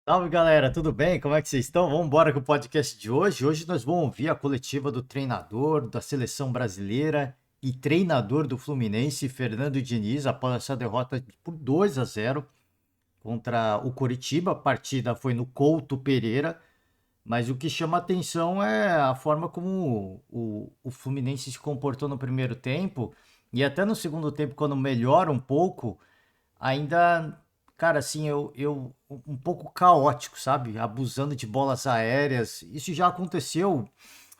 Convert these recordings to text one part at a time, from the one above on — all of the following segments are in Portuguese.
Salve galera, tudo bem? Como é que vocês estão? Vamos embora com o podcast de hoje. Hoje nós vamos ouvir a coletiva do treinador da seleção brasileira e treinador do Fluminense, Fernando Diniz, após essa derrota por 2-0 contra o Coritiba. A partida foi no Couto Pereira, mas o que chama atenção é a forma como o Fluminense se comportou no primeiro tempo e até no segundo tempo, quando melhora um pouco. Ainda, cara, assim, eu um pouco caótico, sabe? Abusando de bolas aéreas. Isso já aconteceu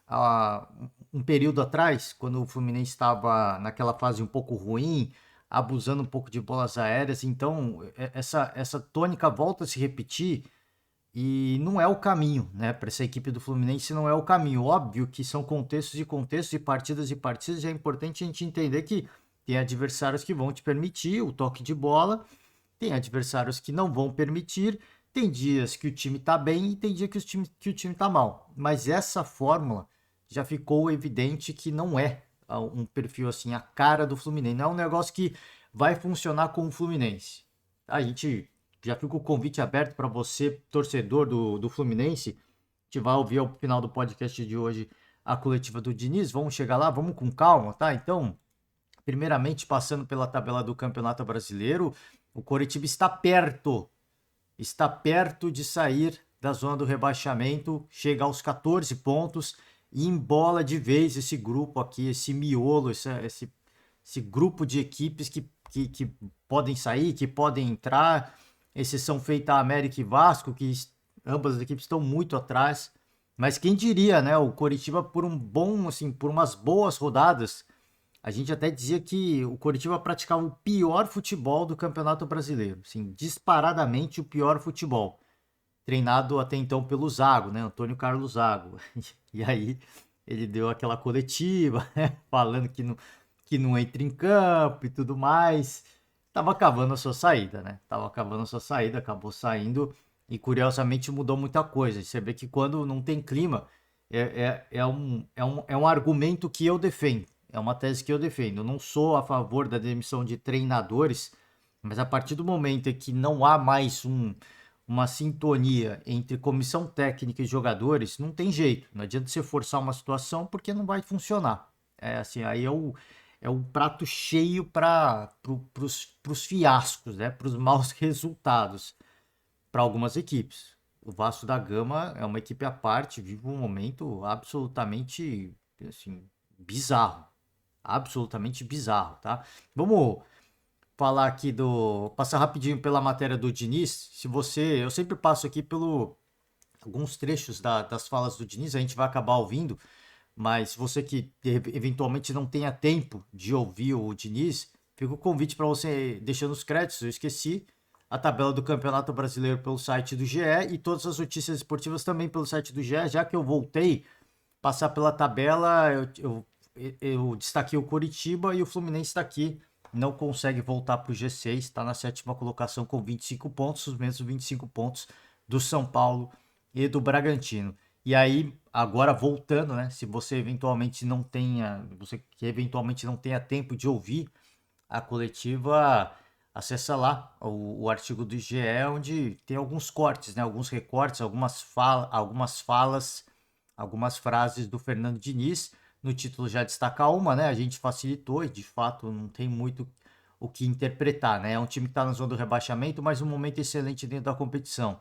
há um período atrás, quando o Fluminense estava naquela fase um pouco ruim, abusando um pouco de bolas aéreas. Então, essa tônica volta a se repetir e não é o caminho, né? Para essa equipe do Fluminense não é o caminho. Óbvio que são contextos e contextos, e partidas. É importante a gente entender que tem adversários que vão te permitir o toque de bola, tem adversários que não vão permitir. Tem dias que o time tá bem e tem dia que o time tá mal. Mas essa fórmula já ficou evidente que não é um perfil assim, a cara do Fluminense. Não é um negócio que vai funcionar com o Fluminense. A gente já fica o convite aberto para você, torcedor do Fluminense, que vai ouvir ao final do podcast de hoje a coletiva do Diniz. Vamos chegar lá, vamos com calma, tá? Então, primeiramente, passando pela tabela do Campeonato Brasileiro, o Coritiba está perto de sair da zona do rebaixamento, chega aos 14 pontos e embola de vez esse grupo aqui, esse miolo, esse grupo de equipes que podem sair, que podem entrar. Exceção feita a América e Vasco, que ambas as equipes estão muito atrás. Mas quem diria, né? O Coritiba por um bom, assim, por umas boas rodadas, a gente até dizia que o Coritiba praticava o pior futebol do Campeonato Brasileiro, assim, disparadamente o pior futebol, treinado até então pelo Zago, né, Antônio Carlos Zago. E aí ele deu aquela coletiva, né, falando que não entra em campo e tudo mais. Tava acabando a sua saída, né? Tava acabando a sua saída, acabou saindo e curiosamente mudou muita coisa. Você vê que quando não tem clima, é um argumento que eu defendo. É uma tese que eu defendo. Eu não sou a favor da demissão de treinadores, mas a partir do momento em que não há mais uma sintonia entre comissão técnica e jogadores, não tem jeito. Não adianta você forçar uma situação porque não vai funcionar. É assim, aí é o prato cheio para os fiascos, né? Para os maus resultados para algumas equipes. O Vasco da Gama é uma equipe à parte, vive um momento absolutamente assim, bizarro. Absolutamente bizarro, tá? Vamos falar aqui Passar rapidinho pela matéria do Diniz. Se você. Eu sempre passo aqui pelo alguns trechos das falas do Diniz, a gente vai acabar ouvindo, mas você que eventualmente não tenha tempo de ouvir o Diniz, fica o convite para você deixar nos créditos. Eu esqueci a tabela do Campeonato Brasileiro pelo site do GE e todas as notícias esportivas também pelo site do GE. Já que eu voltei passar pela tabela, eu destaquei o Coritiba e o Fluminense está aqui. Não consegue voltar para o G6, está na sétima colocação com 25 pontos, os mesmos 25 pontos do São Paulo e do Bragantino. E aí, agora voltando, né? Se você eventualmente não tenha, você que eventualmente não tenha tempo de ouvir a coletiva, acessa lá o artigo do IGE, onde tem alguns cortes, né? Alguns recortes, algumas falas, algumas frases do Fernando Diniz. No título já destaca uma, né? A gente facilitou e de fato não tem muito o que interpretar, né? É um time que está na zona do rebaixamento, mas um momento excelente dentro da competição.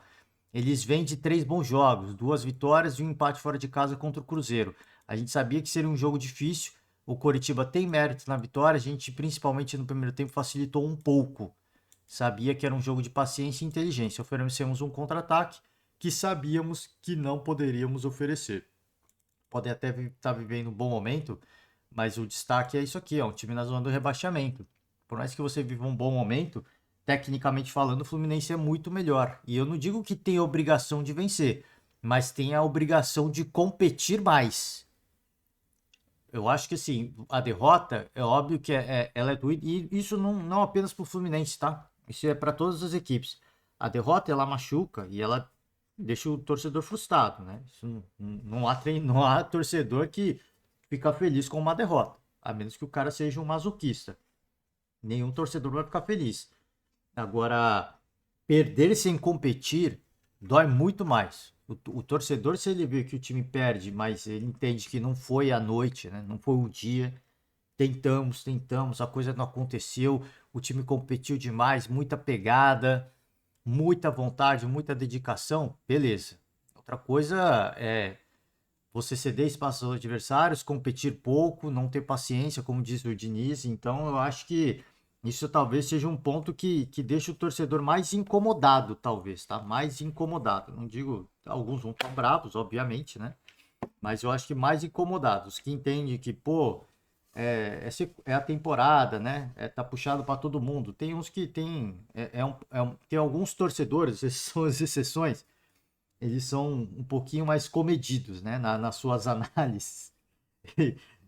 Eles vêm de 3 bons jogos, 2 vitórias e um empate fora de casa contra o Cruzeiro. A gente sabia que seria um jogo difícil. O Coritiba tem mérito na vitória. A gente, principalmente no primeiro tempo, facilitou um pouco. Sabia que era um jogo de paciência e inteligência. Oferecemos um contra-ataque que sabíamos que não poderíamos oferecer. Podem até estar vivendo um bom momento, mas o destaque é isso aqui: é um time na zona do rebaixamento. Por mais que você viva um bom momento, tecnicamente falando, o Fluminense é muito melhor. E eu não digo que tem a obrigação de vencer, mas tem a obrigação de competir mais. Eu acho que assim, a derrota é óbvio que ela é doída, e isso não apenas para o Fluminense, tá? Isso é para todas as equipes. A derrota ela machuca e ela deixa o torcedor frustrado, né? Isso não há torcedor que fica feliz com uma derrota, a menos que o cara seja um masoquista. Nenhum torcedor vai ficar feliz. Agora, perder sem competir Dói muito mais. O torcedor, se ele vê que o time perde, mas ele entende que não foi a noite, né? Não foi o dia. Tentamos, a coisa não aconteceu. O time competiu demais, muita pegada, muita vontade, muita dedicação. Beleza. Outra coisa é você ceder espaço aos adversários, competir pouco, não ter paciência, como diz o Diniz. Então, eu acho que isso talvez seja um ponto que deixa o torcedor mais incomodado, talvez, tá? Mais incomodado. Não digo, alguns vão estar bravos, obviamente, né? Mas eu acho que mais incomodados, que entendem que, pô, é a temporada, né? Tá puxado para todo mundo. Tem uns que tem, tem alguns torcedores, essas são as exceções, eles são um pouquinho mais comedidos, né, nas suas análises.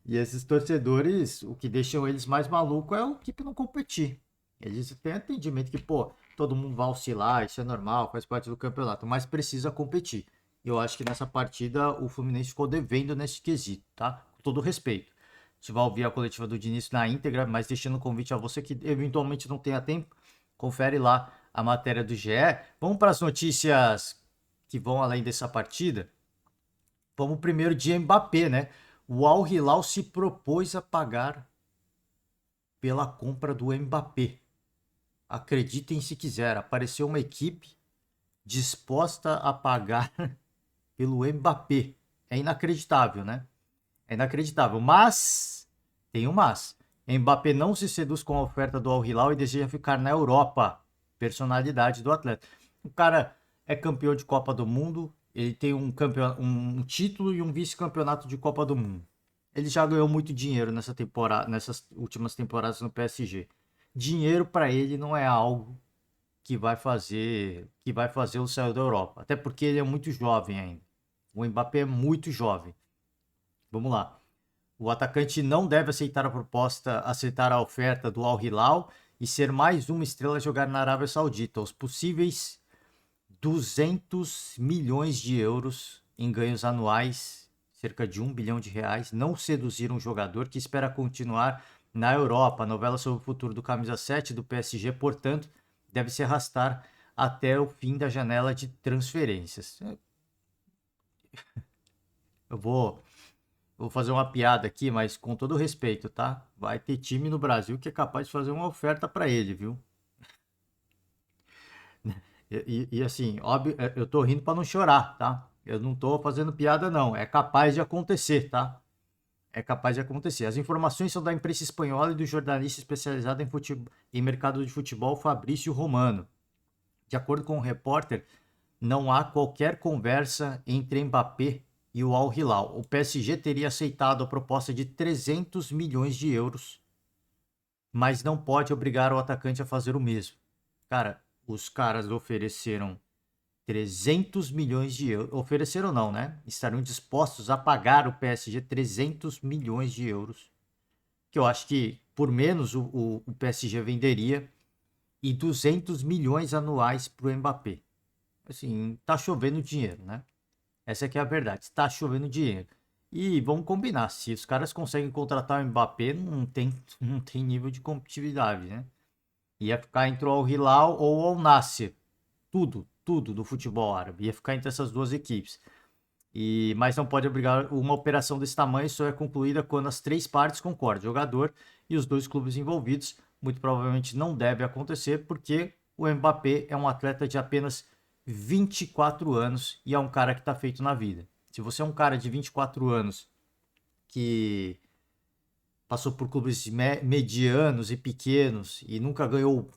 E esses torcedores, o que deixam eles mais malucos é o equipe não competir. Eles têm entendimento que, pô, todo mundo vai oscilar, isso é normal, faz parte do campeonato, mas precisa competir. Eu acho que nessa partida o Fluminense ficou devendo nesse quesito, tá? Com todo respeito. A gente vai ouvir a coletiva do Diniz na íntegra, mas deixando o convite a você que eventualmente não tenha tempo, confere lá a matéria do GE. Vamos para as notícias que vão além dessa partida. Vamos primeiro de Mbappé, né? O Al Hilal se propôs a pagar pela compra do Mbappé. Acreditem se quiser, apareceu uma equipe disposta a pagar pelo Mbappé. É inacreditável, né? É inacreditável, mas tem um mas. Mbappé não se seduz com a oferta do Al Hilal e deseja ficar na Europa. Personalidade do atleta. O cara é campeão de Copa do Mundo, ele tem um título e um vice-campeonato de Copa do Mundo. Ele já ganhou muito dinheiro nessa temporada, nessas últimas temporadas no PSG. Dinheiro para ele não é algo que vai fazê-lo sair da Europa, até porque ele é muito jovem ainda. O Mbappé é muito jovem. Vamos lá. O atacante não deve aceitar a oferta do Al Hilal e ser mais uma estrela a jogar na Arábia Saudita. Os possíveis 200 milhões de euros em ganhos anuais, cerca de 1 bilhão de reais, não seduziram um jogador que espera continuar na Europa. A novela sobre o futuro do camisa 7 do PSG, portanto, deve se arrastar até o fim da janela de transferências. Eu vou fazer uma piada aqui, mas com todo respeito, tá? Vai ter time no Brasil que é capaz de fazer uma oferta para ele, viu? E assim, óbvio, eu tô rindo para não chorar, tá? Eu não tô fazendo piada, não. É capaz de acontecer, tá? É capaz de acontecer. As informações são da imprensa espanhola e do jornalista especializado em mercado de futebol, Fabrício Romano. De acordo com o repórter, não há qualquer conversa entre Mbappé e o Al Hilal. O PSG teria aceitado a proposta de 300 milhões de euros, mas não pode obrigar o atacante a fazer o mesmo. Cara, os caras ofereceram 300 milhões de euros. Ofereceram não, né? Estariam dispostos a pagar o PSG 300 milhões de euros. Que eu acho que por menos o PSG venderia. E 200 milhões anuais para o Mbappé. Assim, tá chovendo dinheiro, né? Essa aqui é a verdade. Está chovendo dinheiro. E vamos combinar, se os caras conseguem contratar o Mbappé, não tem nível de competitividade, né? Ia ficar entre o Al Hilal ou o Al Nassr. Tudo do futebol árabe. Ia ficar entre essas duas equipes. Mas não pode obrigar uma operação desse tamanho, só é concluída quando as três partes concordam, jogador e os dois clubes envolvidos. Muito provavelmente não deve acontecer, porque o Mbappé é um atleta de apenas 24 anos e é um cara que está feito na vida. Se você é um cara de 24 anos que passou por clubes medianos e pequenos e nunca ganhou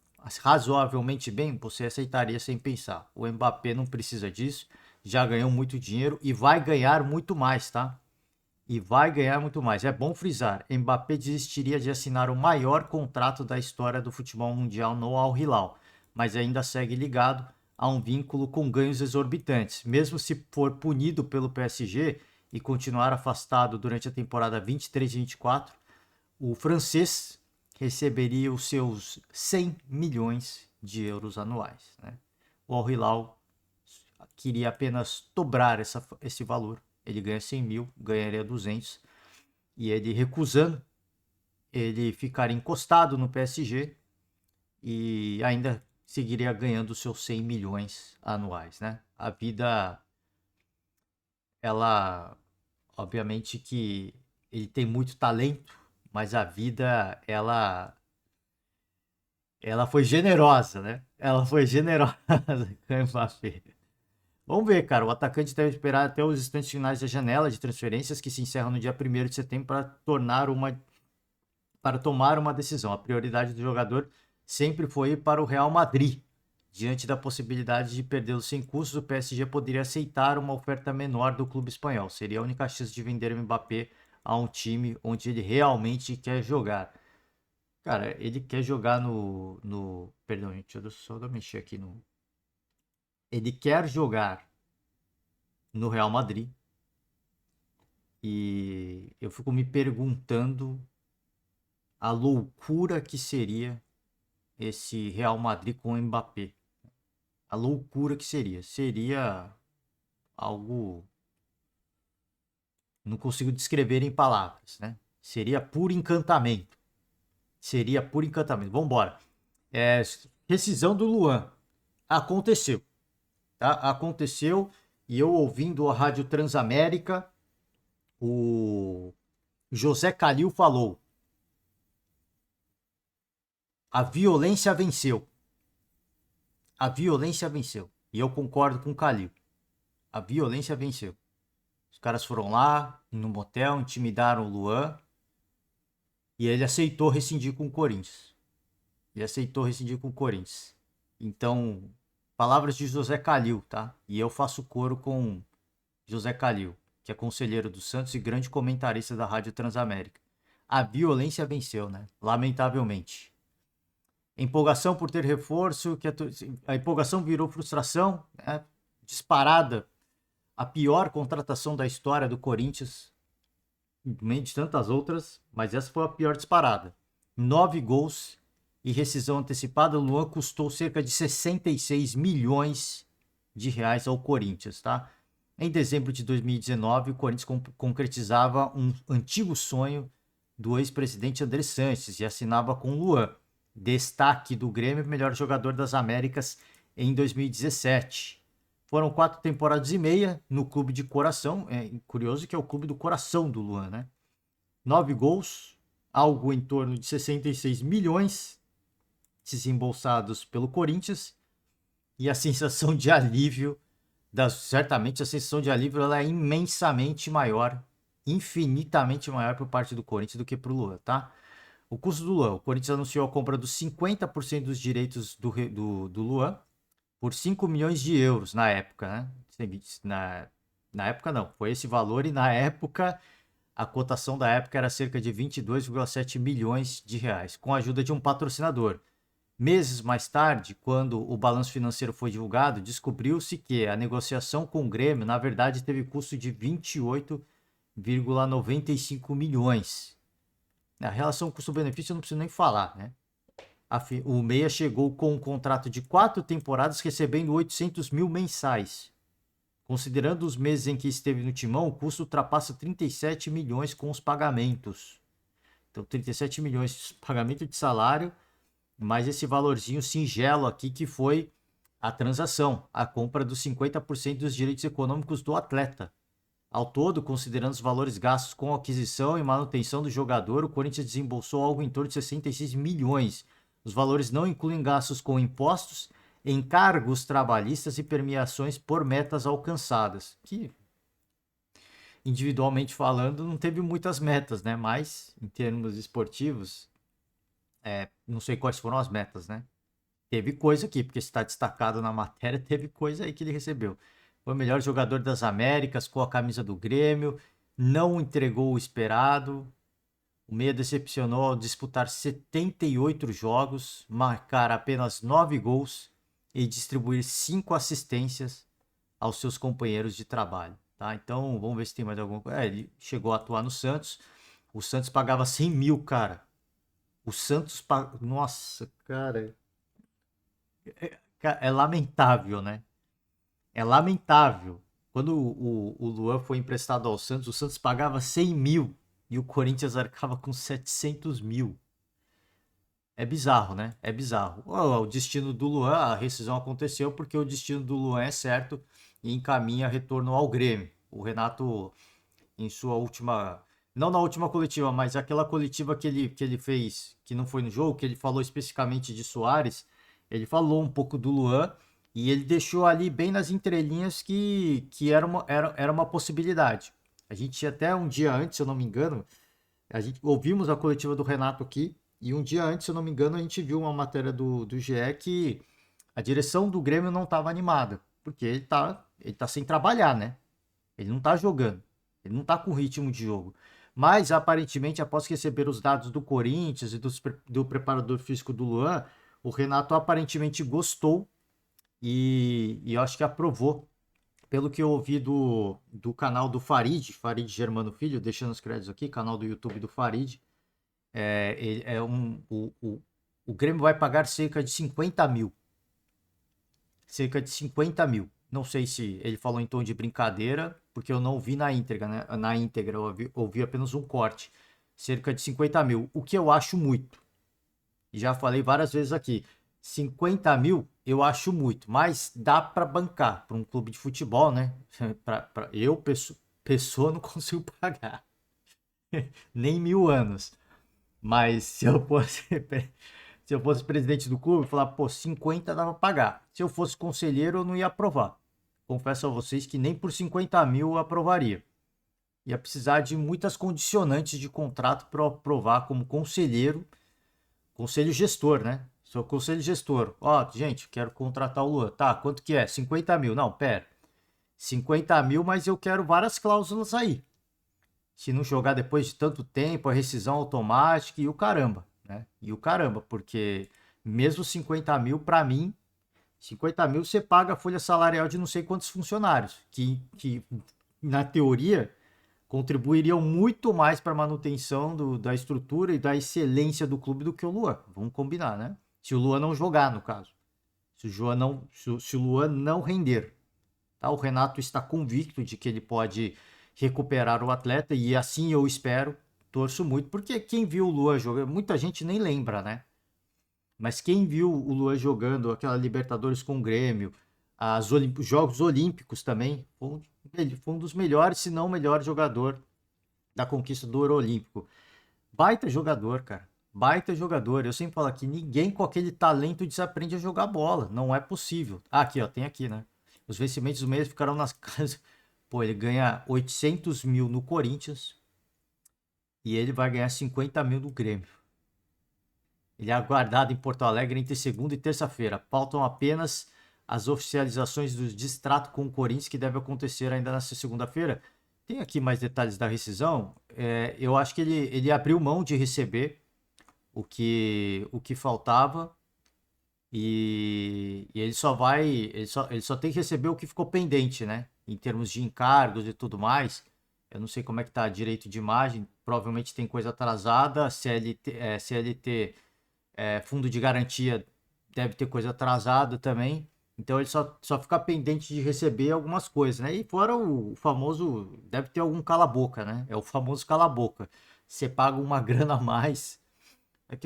razoavelmente bem, você aceitaria sem pensar. O Mbappé não precisa disso, já ganhou muito dinheiro e vai ganhar muito mais, tá? E vai ganhar muito mais. É bom frisar, Mbappé desistiria de assinar o maior contrato da história do futebol mundial no Al Hilal, mas ainda segue ligado a um vínculo com ganhos exorbitantes. Mesmo se for punido pelo PSG e continuar afastado durante a temporada 23 e 24, o francês receberia os seus 100 milhões de euros anuais, né? O Al Hilal queria apenas dobrar esse valor. Ele ganha 100 mil, ganharia 200. E ele recusando, ele ficaria encostado no PSG e ainda seguiria ganhando os seus 100 milhões anuais, né? A vida, ela, obviamente que ele tem muito talento, mas a vida, ela foi generosa, né? Ela foi generosa com o Mbappé. Vamos ver, cara. O atacante deve esperar até os instantes finais da janela de transferências, que se encerra no dia 1º de setembro, para tomar uma decisão. A prioridade do jogador sempre foi ir para o Real Madrid. Diante da possibilidade de perdê-lo sem custos, o PSG poderia aceitar uma oferta menor do clube espanhol. Seria a única chance de vender o Mbappé a um time onde ele realmente quer jogar. Cara, ele quer jogar Perdão, gente, deixa eu só mexer aqui no... Ele quer jogar no Real Madrid. E eu fico me perguntando a loucura que seria esse Real Madrid com o Mbappé. A loucura que seria. Seria algo... Não consigo descrever em palavras, né? Seria puro encantamento. Seria puro encantamento. Vamos embora. Rescisão do Luan. Aconteceu. Tá? Aconteceu. E eu ouvindo a Rádio Transamérica, o José Calil falou: a violência venceu. A violência venceu. E eu concordo com o Calil. A violência venceu. Os caras foram lá, no motel, intimidaram o Luan. E ele aceitou rescindir com o Corinthians. Ele aceitou rescindir com o Corinthians. Então, palavras de José Calil, tá? E eu faço coro com José Calil, que é conselheiro do Santos e grande comentarista da Rádio Transamérica. A violência venceu, né? Lamentavelmente. Empolgação por ter reforço, a empolgação virou frustração, né? Disparada. A pior contratação da história do Corinthians, no meio de tantas outras, mas essa foi a pior disparada. 9 gols e rescisão antecipada. O Luan custou cerca de 66 milhões de reais ao Corinthians, tá? Em dezembro de 2019, o Corinthians concretizava um antigo sonho do ex-presidente André Sanches e assinava com o Luan, destaque do Grêmio, melhor jogador das Américas em 2017. Foram 4 temporadas e meia no clube de coração. É curioso que é o clube do coração do Luan, né? 9 gols, algo em torno de 66 milhões desembolsados pelo Corinthians. E a sensação de alívio, certamente a sensação de alívio, ela é imensamente maior, infinitamente maior por parte do Corinthians do que para o Luan, tá? O custo do Luan. O Corinthians anunciou a compra dos 50% dos direitos do Luan por 5 milhões de euros na época, né? Na época não, foi esse valor e na época a cotação da época era cerca de 22,7 milhões de reais, com a ajuda de um patrocinador. Meses mais tarde, quando o balanço financeiro foi divulgado, descobriu-se que a negociação com o Grêmio, na verdade, teve custo de 28,95 milhões. A relação custo-benefício eu não preciso nem falar, né? O Meia chegou com um contrato de 4 temporadas, recebendo 800 mil mensais. Considerando os meses em que esteve no Timão, o custo ultrapassa 37 milhões com os pagamentos. Então, 37 milhões de pagamento de salário, mais esse valorzinho singelo aqui que foi a transação, a compra dos 50% dos direitos econômicos do atleta. Ao todo, considerando os valores gastos com aquisição e manutenção do jogador, o Corinthians desembolsou algo em torno de 66 milhões. Os valores não incluem gastos com impostos, encargos trabalhistas e premiações por metas alcançadas, que, individualmente falando, não teve muitas metas, né? Mas, em termos esportivos, não sei quais foram as metas, né? Teve coisa aqui, porque está destacado na matéria, teve coisa aí que ele recebeu. Foi o melhor jogador das Américas com a camisa do Grêmio, não entregou o esperado. O Meia decepcionou ao disputar 78 jogos, marcar apenas 9 gols e distribuir 5 assistências aos seus companheiros de trabalho. Tá? Então, vamos ver se tem mais alguma coisa. Ele chegou a atuar no Santos. O Santos pagava 100 mil, cara. O Santos... Nossa, cara... É lamentável, né? É lamentável. Quando o Luan foi emprestado ao Santos, o Santos pagava 100 mil e o Corinthians arcava com 700 mil. É bizarro, né? É bizarro. O destino do Luan, a rescisão aconteceu porque o destino do Luan é certo e encaminha retorno ao Grêmio. O Renato, em sua última. Não na última coletiva, mas aquela coletiva que ele fez, que não foi no jogo, que ele falou especificamente de Soares, ele falou um pouco do Luan e ele deixou ali bem nas entrelinhas que era uma possibilidade. A gente até um dia antes, se eu não me engano, a gente ouvimos a coletiva do Renato aqui, e um dia antes, se eu não me engano, a gente viu uma matéria do GE que a direção do Grêmio não estava animada, porque ele tá sem trabalhar, né? Ele não tá jogando, ele não tá com ritmo de jogo. Mas, aparentemente, após receber os dados do Corinthians e do preparador físico do Luan, o Renato aparentemente gostou e eu acho que aprovou. Pelo que eu ouvi do canal do Farid Germano Filho, deixando os créditos aqui, canal do YouTube do Farid, o Grêmio vai pagar cerca de 50 mil. Cerca de 50 mil. Não sei se ele falou em tom de brincadeira, porque eu não vi na íntegra, né? Na íntegra, eu ouvi apenas um corte. Cerca de 50 mil, o que eu acho muito. E já falei várias vezes aqui. 50 mil eu acho muito, mas dá para bancar para um clube de futebol, né? Eu, pessoa, não consigo pagar. Nem 1.000 anos. Mas se eu fosse, se eu fosse presidente do clube, eu falava, pô, 50 dava pra pagar. Se eu fosse conselheiro, eu não ia aprovar. Confesso a vocês que nem por 50 mil eu aprovaria. Ia precisar de muitas condicionantes de contrato para aprovar como conselheiro, conselho gestor, né? Sou conselho gestor. Ó, gente, quero contratar o Luan. Tá, quanto que é? 50 mil. Não, pera. 50 mil, mas eu quero várias cláusulas aí. Se não jogar depois de tanto tempo, a rescisão automática e o caramba, né? E o caramba, porque mesmo 50 mil, para mim, 50 mil você paga a folha salarial de não sei quantos funcionários, que na teoria contribuiriam muito mais para a manutenção da estrutura e da excelência do clube do que o Luan. Vamos combinar, né? Se o Luan não jogar, no caso. Se o Luan não render. Tá? O Renato está convicto de que ele pode recuperar o atleta e assim eu espero, torço muito, porque quem viu o Luan jogando, muita gente nem lembra, né? Mas quem viu o Luan jogando aquela Libertadores com o Grêmio, os Jogos Olímpicos também, foi um dos melhores, se não o melhor jogador da conquista do Ouro Olímpico. Baita jogador, cara. Baita jogador. Eu sempre falo aqui, ninguém com aquele talento desaprende a jogar bola. Não é possível. Ah, aqui, ó, tem aqui, né? Os vencimentos do mês ficaram nas casas. Pô, ele ganha 800 mil no Corinthians e ele vai ganhar 50 mil no Grêmio. Ele é aguardado em Porto Alegre entre segunda e terça-feira. Faltam apenas as oficializações do distrato com o Corinthians, que deve acontecer ainda nesta segunda-feira. Tem aqui mais detalhes da rescisão. Eu acho que ele abriu mão de receber o que faltava e ele só tem que receber o que ficou pendente, né? Em termos de encargos e tudo mais. Eu não sei como é que tá direito de imagem, provavelmente tem coisa atrasada, CLT, fundo de garantia deve ter coisa atrasada também. Então ele só fica pendente de receber algumas coisas, né? E fora o famoso, deve ter algum cala-boca, né? É o famoso cala-boca. Você paga uma grana a mais,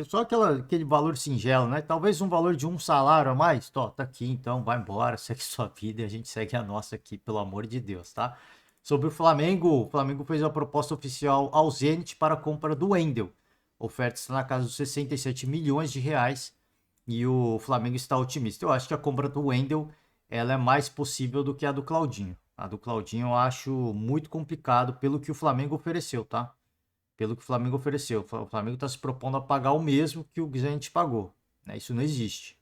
só aquele valor singelo, né? Talvez um valor de um salário a mais. Tá aqui, então vai embora, segue sua vida e a gente segue a nossa aqui, pelo amor de Deus, tá? Sobre o Flamengo fez uma proposta oficial ao Zenit para a compra do Wendel. A oferta está na casa dos 67 milhões de reais e o Flamengo está otimista. Eu acho que a compra do Wendel ela é mais possível do que a do Claudinho. A do Claudinho eu acho muito complicado pelo que o Flamengo ofereceu, tá? Pelo que o Flamengo ofereceu. O Flamengo está se propondo a pagar o mesmo que o Zenit pagou. Né? Isso não existe.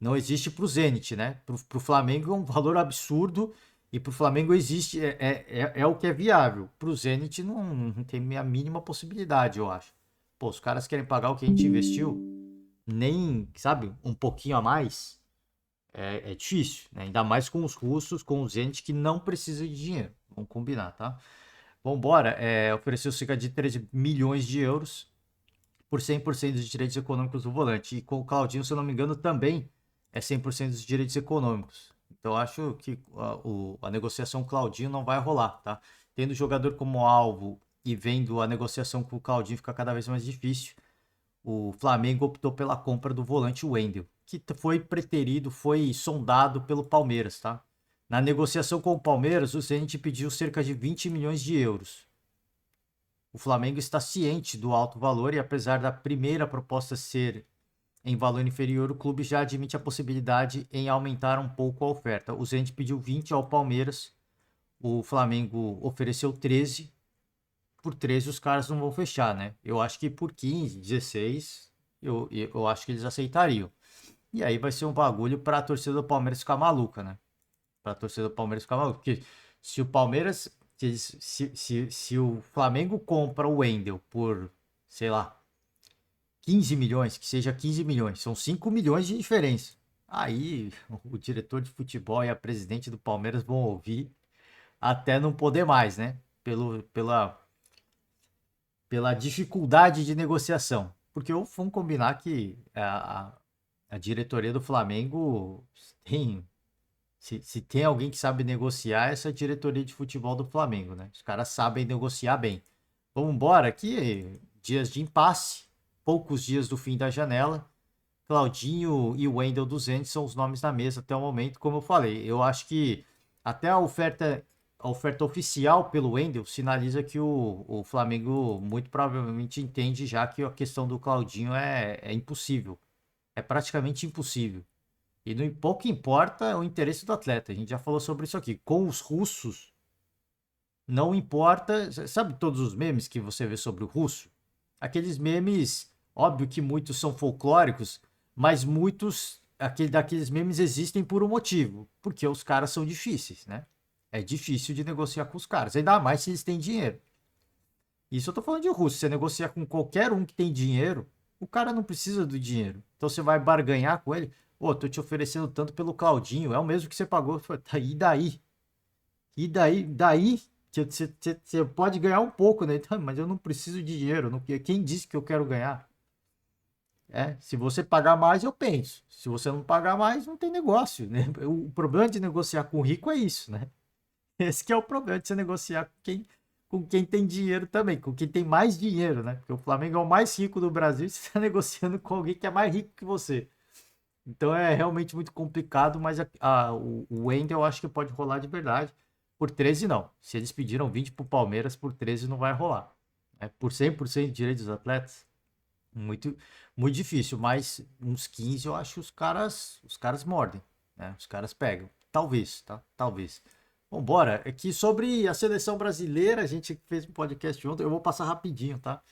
Não existe para o Zenit, né? Para o Flamengo é um valor absurdo e para o Flamengo existe, é o que é viável. Para o Zenit não tem a mínima possibilidade, eu acho. Pô, os caras querem pagar o que a gente investiu, nem, sabe, um pouquinho a mais, é difícil. Né? Ainda mais com os russos, com o Zenit que não precisa de dinheiro. Vamos combinar, tá? Vambora, ofereceu cerca de 13 milhões de euros por 100% dos direitos econômicos do volante. E com o Claudinho, se eu não me engano, também é 100% dos direitos econômicos. Então acho que a negociação com o Claudinho não vai rolar, tá? Tendo o jogador como alvo e vendo a negociação com o Claudinho ficar cada vez mais difícil, o Flamengo optou pela compra do volante Wendel, que foi preterido, foi sondado pelo Palmeiras, tá? Na negociação com o Palmeiras, o Zenit pediu cerca de 20 milhões de euros. O Flamengo está ciente do alto valor e, apesar da primeira proposta ser em valor inferior, o clube já admite a possibilidade em aumentar um pouco a oferta. O Zenit pediu 20 ao Palmeiras, o Flamengo ofereceu 13. Por 13 os caras não vão fechar, né? Eu acho que por 15, 16, eu acho que eles aceitariam. E aí vai ser um bagulho para a torcida do Palmeiras ficar maluca, né? Para a torcida do Palmeiras ficar maluca. Porque se o Palmeiras, se o Flamengo compra o Wendel por, sei lá, 15 milhões, que seja 15 milhões, são 5 milhões de diferença. Aí o diretor de futebol e a presidente do Palmeiras vão ouvir até não poder mais, né? Pela dificuldade de negociação. Porque vamos combinar que a diretoria do Flamengo tem. Se tem alguém que sabe negociar, essa é a diretoria de futebol do Flamengo, né? Os caras sabem negociar bem. Vamos embora aqui, dias de impasse, poucos dias do fim da janela. Claudinho e Wendel dos Andes são os nomes na mesa até o momento, como eu falei. Eu acho que até a oferta oficial pelo Wendel sinaliza que o Flamengo muito provavelmente entende já que a questão do Claudinho é impossível. É praticamente impossível. E não, pouco importa o interesse do atleta. A gente já falou sobre isso aqui. Com os russos, não importa. Sabe todos os memes que você vê sobre o russo? Aqueles memes, óbvio que muitos são folclóricos, mas muitos daqueles memes existem por um motivo. Porque os caras são difíceis, né? É difícil de negociar com os caras. Ainda mais se eles têm dinheiro. Isso eu tô falando de russo. Você negociar com qualquer um que tem dinheiro, o cara não precisa do dinheiro. Então você vai barganhar com ele. Ô, tô te oferecendo tanto pelo Claudinho, é o mesmo que você pagou. Tá, e daí? E daí? Daí que você pode ganhar um pouco, né? Então, mas eu não preciso de dinheiro. Não, quem disse que eu quero ganhar? Se você pagar mais, eu penso. Se você não pagar mais, não tem negócio, né? O problema de negociar com o rico é isso, né? Esse que é o problema de você negociar com quem tem dinheiro também, com quem tem mais dinheiro, né? Porque o Flamengo é o mais rico do Brasil e você está negociando com alguém que é mais rico que você. Então é realmente muito complicado, mas o Wendel eu acho que pode rolar de verdade. Por 13 não. Se eles pediram 20 pro Palmeiras, por 13 não vai rolar. Por 100% de direito dos atletas, muito, muito difícil. Mas uns 15 eu acho que os caras mordem, né? Os caras pegam. Talvez, tá? Talvez. Vambora. Aqui sobre a seleção brasileira, a gente fez um podcast ontem, eu vou passar rapidinho, tá?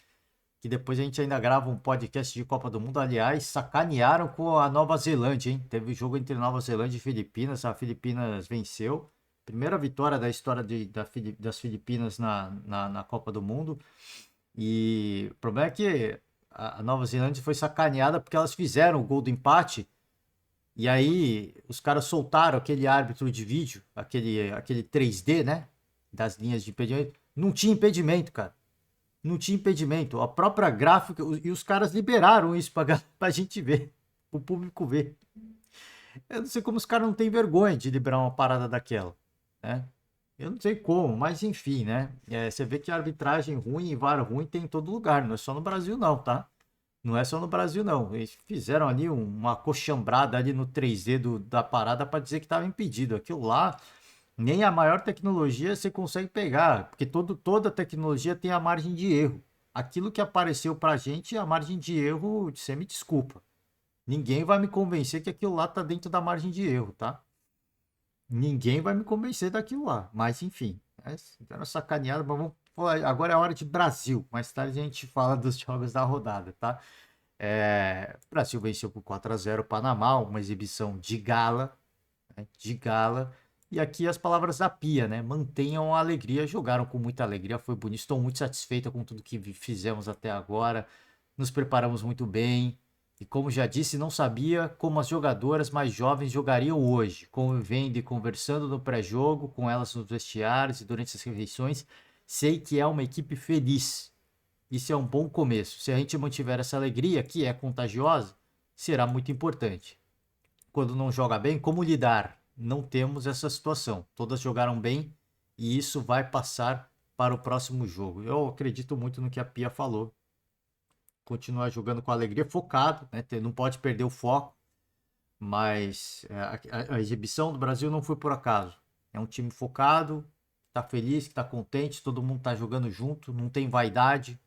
Que depois a gente ainda grava um podcast de Copa do Mundo. Aliás, sacanearam com a Nova Zelândia, hein? Teve jogo entre Nova Zelândia e Filipinas. A Filipinas venceu. Primeira vitória da história das Filipinas na Copa do Mundo. E o problema é que a Nova Zelândia foi sacaneada porque elas fizeram o gol do empate. E aí os caras soltaram aquele árbitro de vídeo, aquele 3D, né? Das linhas de impedimento. Não tinha impedimento, cara. Não tinha impedimento. A própria gráfica, e os caras liberaram isso pra gente ver, o público ver. Eu não sei como os caras não têm vergonha de liberar uma parada daquela, né? Eu não sei como, mas enfim, né? Você vê que a arbitragem ruim e VAR ruim tem em todo lugar, não é só no Brasil não, tá? Não é só no Brasil não. Eles fizeram ali uma coxambrada ali no 3D da parada para dizer que estava impedido. Aquilo lá, nem a maior tecnologia você consegue pegar, porque toda tecnologia tem a margem de erro. Aquilo que apareceu pra gente, a margem de erro, você me desculpa. Ninguém vai me convencer que aquilo lá tá dentro da margem de erro, tá? Ninguém vai me convencer daquilo lá. Mas enfim, era sacaneado, mas vamos falar. Agora é a hora de Brasil. Mais tarde a gente fala dos jogos da rodada, tá? O Brasil venceu por 4-0 o Panamá, uma exibição de gala, né? De gala. E aqui as palavras da Pia, né? Mantenham a alegria, jogaram com muita alegria, foi bonito. Estou muito satisfeita com tudo que fizemos até agora. Nos preparamos muito bem. E como já disse, não sabia como as jogadoras mais jovens jogariam hoje, convivendo e conversando no pré-jogo, com elas nos vestiários e durante as refeições. Sei que é uma equipe feliz. Isso é um bom começo. Se a gente mantiver essa alegria, que é contagiosa, será muito importante. Quando não joga bem, como lidar? Não temos essa situação. Todas jogaram bem e isso vai passar para o próximo jogo. Eu acredito muito no que a Pia falou. continuar jogando com alegria, focado, né? Não pode perder o foco, mas a exibição do Brasil não foi por acaso. É um time focado, tá feliz, que tá contente, todo mundo tá jogando junto, não tem vaidade.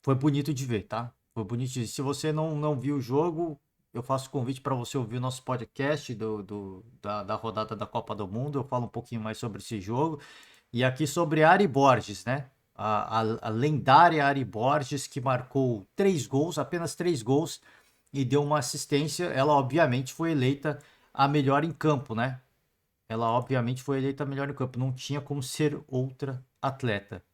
Foi bonito de ver, tá? Foi bonito de ver. Se você não viu o jogo, eu faço convite para você ouvir o nosso podcast da rodada da Copa do Mundo. Eu falo um pouquinho mais sobre esse jogo. E aqui sobre Ari Borges, né? A lendária Ari Borges, que marcou 3 gols, apenas 3 gols, e deu uma assistência. Ela, obviamente, foi eleita a melhor em campo, né? Ela, obviamente, foi eleita a melhor em campo. Não tinha como ser outra atleta.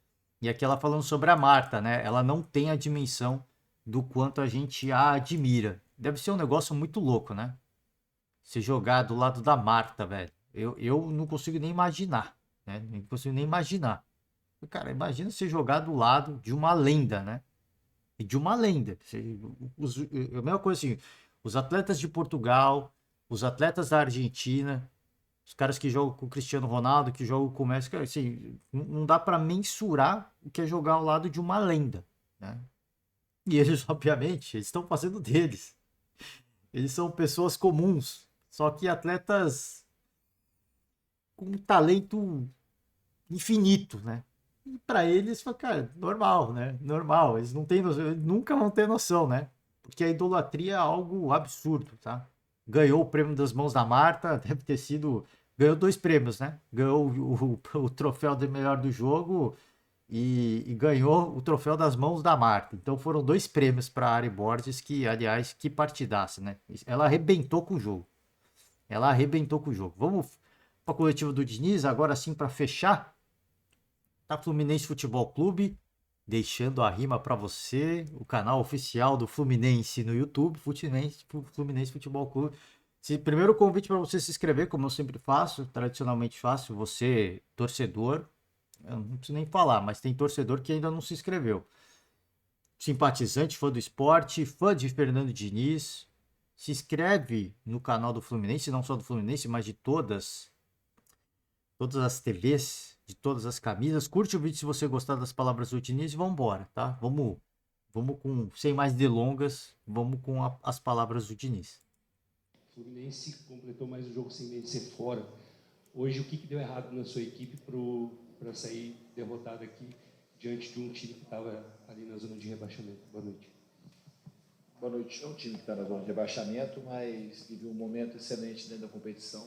E aqui ela falando sobre a Marta, né? Ela não tem a dimensão do quanto a gente a admira. Deve ser um negócio muito louco, né? Se jogar do lado da Marta, velho. Eu não consigo nem imaginar, né? Não consigo nem imaginar. Cara, imagina você jogar do lado de uma lenda, né? E de uma lenda. A mesma coisa assim, os atletas de Portugal, os atletas da Argentina, os caras que jogam com o Cristiano Ronaldo, que jogam com o Messi, cara, assim, não dá para mensurar o que é jogar ao lado de uma lenda, né? E eles, obviamente, eles estão fazendo deles. Eles são pessoas comuns, só que atletas com um talento infinito, né? E para eles, cara, normal, né? Normal. Eles não têm noção, eles nunca vão ter noção, né? Porque a idolatria é algo absurdo, tá? Ganhou o prêmio das mãos da Marta, deve ter sido. Ganhou 2 prêmios, né? Ganhou o troféu de melhor do jogo e ganhou o troféu das mãos da Marta. Então foram 2 prêmios para a Ari Borges, que, aliás, que partidaça, né? Ela arrebentou com o jogo. Ela arrebentou com o jogo. Vamos para a coletiva do Diniz, agora sim, para fechar. Tá Fluminense Futebol Clube, deixando a rima para você, o canal oficial do Fluminense no YouTube, Fluminense Futebol Clube. Primeiro convite para você se inscrever, como eu sempre faço, tradicionalmente faço, você, torcedor, eu não preciso nem falar, mas tem torcedor que ainda não se inscreveu. Simpatizante, fã do esporte, fã de Fernando Diniz, se inscreve no canal do Fluminense, não só do Fluminense, mas de todas as TVs, de todas as camisas. Curte o vídeo se você gostar das palavras do Diniz e vamos embora, tá? Vamos com, sem mais delongas, vamos com as palavras do Diniz. O Fluminense completou mais um jogo sem vencer fora. Hoje, o que deu errado na sua equipe para sair derrotado aqui diante de um time que estava ali na zona de rebaixamento? Boa noite. Boa noite. É um time que está na zona de rebaixamento, mas vive um momento excelente dentro da competição.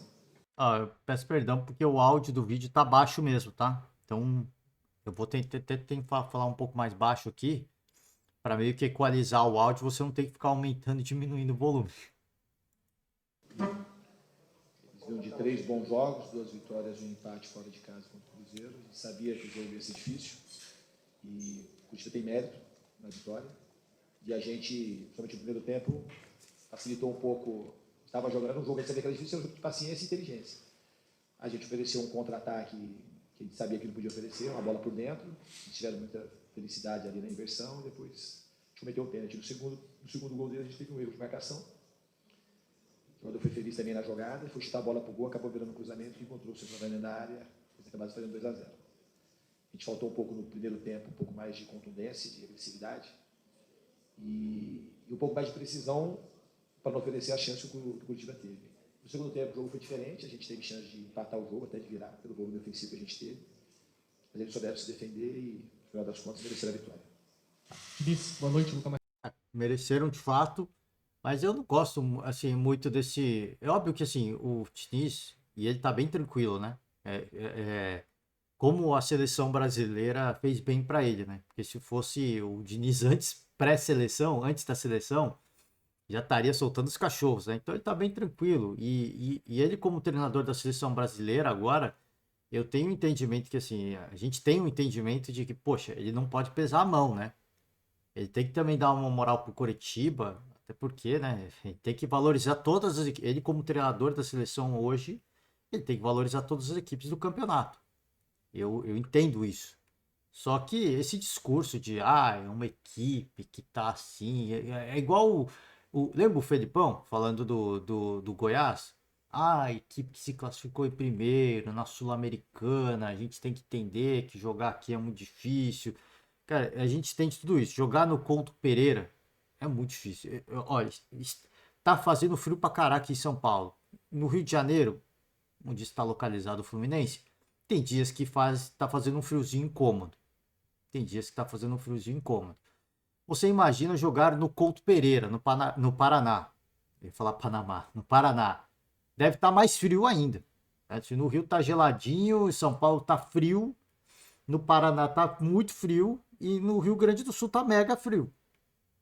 Eu peço perdão porque o áudio do vídeo tá baixo mesmo, tá? Então eu vou tentar falar um pouco mais baixo aqui para meio que equalizar o áudio, você não tem que ficar aumentando e diminuindo o volume. Eles vinham de 3 bons jogos, 2 vitórias e um empate fora de casa contra o Cruzeiro. A gente sabia que o jogo ia ser difícil e o Curitiba tem mérito na vitória. E a gente, somente no primeiro tempo, facilitou um pouco. Estava jogando um jogo, a gente sabia que era difícil, era um jogo de paciência e inteligência. A gente ofereceu um contra-ataque que a gente sabia que não podia oferecer, uma bola por dentro. Eles tiveram muita felicidade ali na inversão e depois a gente cometeu o pênalti. No segundo gol dele, a gente teve um erro de marcação. O jogador foi feliz também na jogada, foi chutar a bola para o gol, acabou virando um cruzamento, encontrou o centroavante na área, eles acabaram fazendo 2 a 0. A gente faltou um pouco no primeiro tempo, um pouco mais de contundência, de agressividade e um pouco mais de precisão para não oferecer a chance que o Curitiba teve. No segundo tempo, o jogo foi diferente, a gente teve chance de empatar o jogo, até de virar, pelo volume ofensivo que a gente teve. Mas eles souberam se defender e, no final das contas, mereceram a vitória. Boa noite, Lucas. Mereceram de fato, mas eu não gosto assim muito desse. É óbvio que assim o Diniz e ele tá bem tranquilo, né? Como a seleção brasileira fez bem para ele, né? Porque se fosse o Diniz antes pré-seleção, antes da seleção, já estaria soltando os cachorros, né? Então ele tá bem tranquilo. E ele, como treinador da seleção brasileira agora, eu tenho um entendimento que, assim, a gente tem um entendimento de que, poxa, ele não pode pesar a mão, né? Ele tem que também dar uma moral pro Coritiba, até porque, né? Ele tem que valorizar todas as equipes. Ele, como treinador da seleção hoje, ele tem que valorizar todas as equipes do campeonato. Eu entendo isso. Só que esse discurso de é uma equipe que tá assim, é igual lembra o Felipão falando do Goiás? A equipe que se classificou em primeiro na Sul-Americana, a gente tem que entender que jogar aqui é muito difícil. Cara, a gente tem de tudo isso. Jogar no Couto Pereira é muito difícil. Olha, tá fazendo frio pra caraca aqui em São Paulo. No Rio de Janeiro, onde está localizado o Fluminense, tem dias que tá fazendo um friozinho incômodo. Tem dias que tá fazendo um friozinho incômodo. Você imagina jogar no Couto Pereira, no Paraná. Eu ia falar Panamá, no Paraná. Deve estar mais frio ainda, né? Se no Rio tá geladinho, em São Paulo tá frio, no Paraná tá muito frio e no Rio Grande do Sul tá mega frio.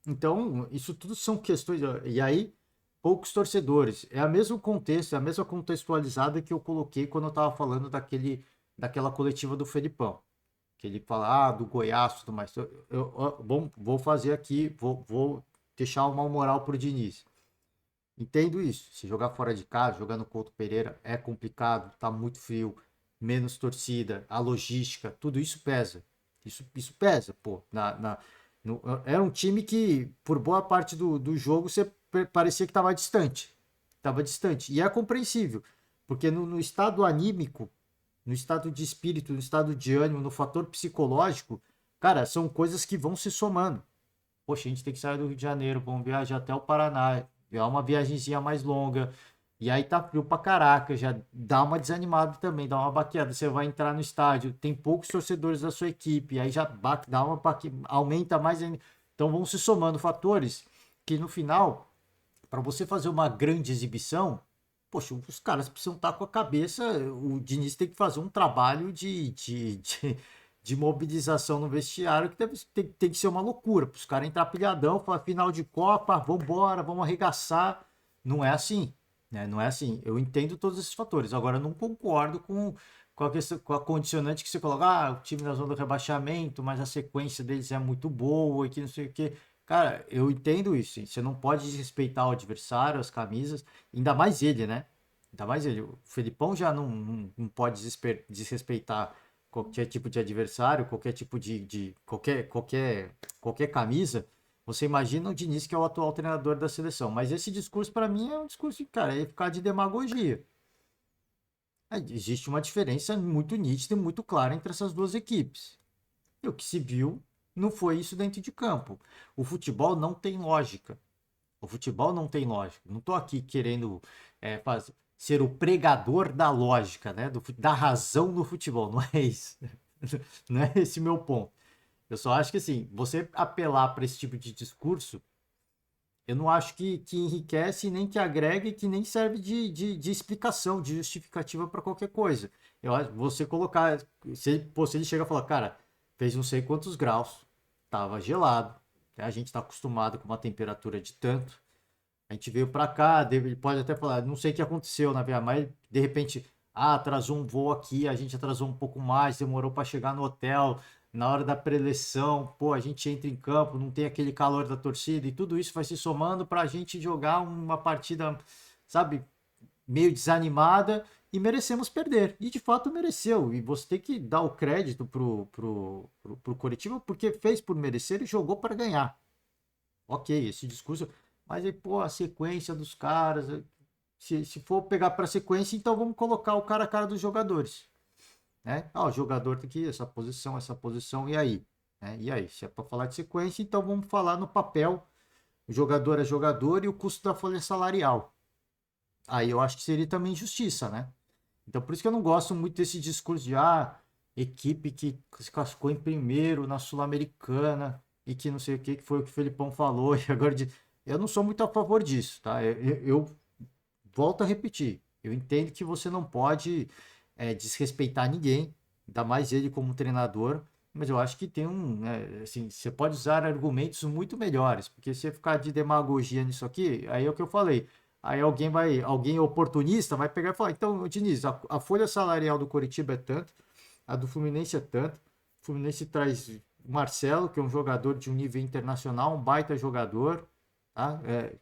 Então, isso tudo são questões. E aí, poucos torcedores. É o mesmo contexto, é a mesma contextualizada que eu coloquei quando eu estava falando daquela coletiva do Felipão. Que ele fala, do Goiás e tudo mais. Vou fazer aqui, vou deixar uma moral pro Diniz. Entendo isso. Se jogar fora de casa, jogar no Couto Pereira é complicado, tá muito frio, menos torcida, a logística, tudo isso pesa. Isso pesa, pô. Era um time que, por boa parte do jogo, você parecia que estava distante. Estava distante. E é compreensível, porque no estado anímico, no estado de espírito, no estado de ânimo, no fator psicológico, cara, são coisas que vão se somando. Poxa, a gente tem que sair do Rio de Janeiro, vamos viajar até o Paraná, é uma viagenzinha mais longa, e aí tá frio pra caraca, já dá uma desanimada também, dá uma baqueada. Você vai entrar no estádio, tem poucos torcedores da sua equipe, aí já dá uma aumenta mais ainda. Então vão se somando fatores que no final, para você fazer uma grande exibição, poxa, os caras precisam estar com a cabeça. O Diniz tem que fazer um trabalho de mobilização no vestiário que tem que ser uma loucura. Para os caras entrar pilhadão, falar final de Copa, vambora, vamos arregaçar. Não é assim, né? Não é assim. Eu entendo todos esses fatores. Agora, eu não concordo com a condicionante que você coloca, o time na zona do rebaixamento, mas a sequência deles é muito boa e que não sei o quê. Cara, eu entendo isso. Hein? Você não pode desrespeitar o adversário, as camisas, ainda mais ele, né? Ainda mais ele. O Felipão já não pode desrespeitar qualquer tipo de adversário, qualquer tipo qualquer camisa. Você imagina o Diniz, que é o atual treinador da seleção. Mas esse discurso, para mim, é um discurso, cara, é ficar de demagogia. Existe uma diferença muito nítida e muito clara entre essas duas equipes. E o que se viu não foi isso dentro de campo. O futebol não tem lógica. O futebol não tem lógica. Não estou aqui querendo ser o pregador da lógica, né? Da razão no futebol. Não é isso. Não é esse meu ponto. Eu só acho que assim, você apelar para esse tipo de discurso, eu não acho que enriquece, nem que agrega e que nem serve de explicação, de justificativa para qualquer coisa. Eu acho você colocar. Se ele chega e falar, cara, fez não sei quantos graus, tava gelado, né? A gente está acostumado com uma temperatura de tanto. A gente veio para cá, ele pode até falar, não sei o que aconteceu na viagem, mas de repente, atrasou um voo aqui, a gente atrasou um pouco mais, demorou para chegar no hotel, na hora da preleção, pô, a gente entra em campo, não tem aquele calor da torcida, e tudo isso vai se somando para a gente jogar uma partida, sabe, meio desanimada, e merecemos perder. E de fato mereceu. E você tem que dar o crédito pro Coritiba, porque fez por merecer e jogou para ganhar. Ok, esse discurso. Mas aí, pô, a sequência dos caras. Se for pegar para sequência, então vamos colocar o cara a cara dos jogadores. Né? O jogador tem que ir, essa posição, e aí? Né? E aí? Se é para falar de sequência, então vamos falar no papel. O jogador é jogador e o custo da folha salarial. Aí eu acho que seria também justiça, né? Então por isso que eu não gosto muito desse discurso de equipe que se classificou em primeiro na Sul-Americana e que não sei o que foi o que o Felipão falou. E agora eu não sou muito a favor disso, tá? Eu volto a repetir. Eu entendo que você não pode desrespeitar ninguém, ainda mais ele como treinador, mas eu acho que tem assim, você pode usar argumentos muito melhores, porque se você ficar de demagogia nisso aqui, aí é o que eu falei. Aí alguém oportunista vai pegar e falar, então, Diniz, a folha salarial do Coritiba é tanto, a do Fluminense é tanto, o Fluminense traz o Marcelo, que é um jogador de um nível internacional, um baita jogador, tá?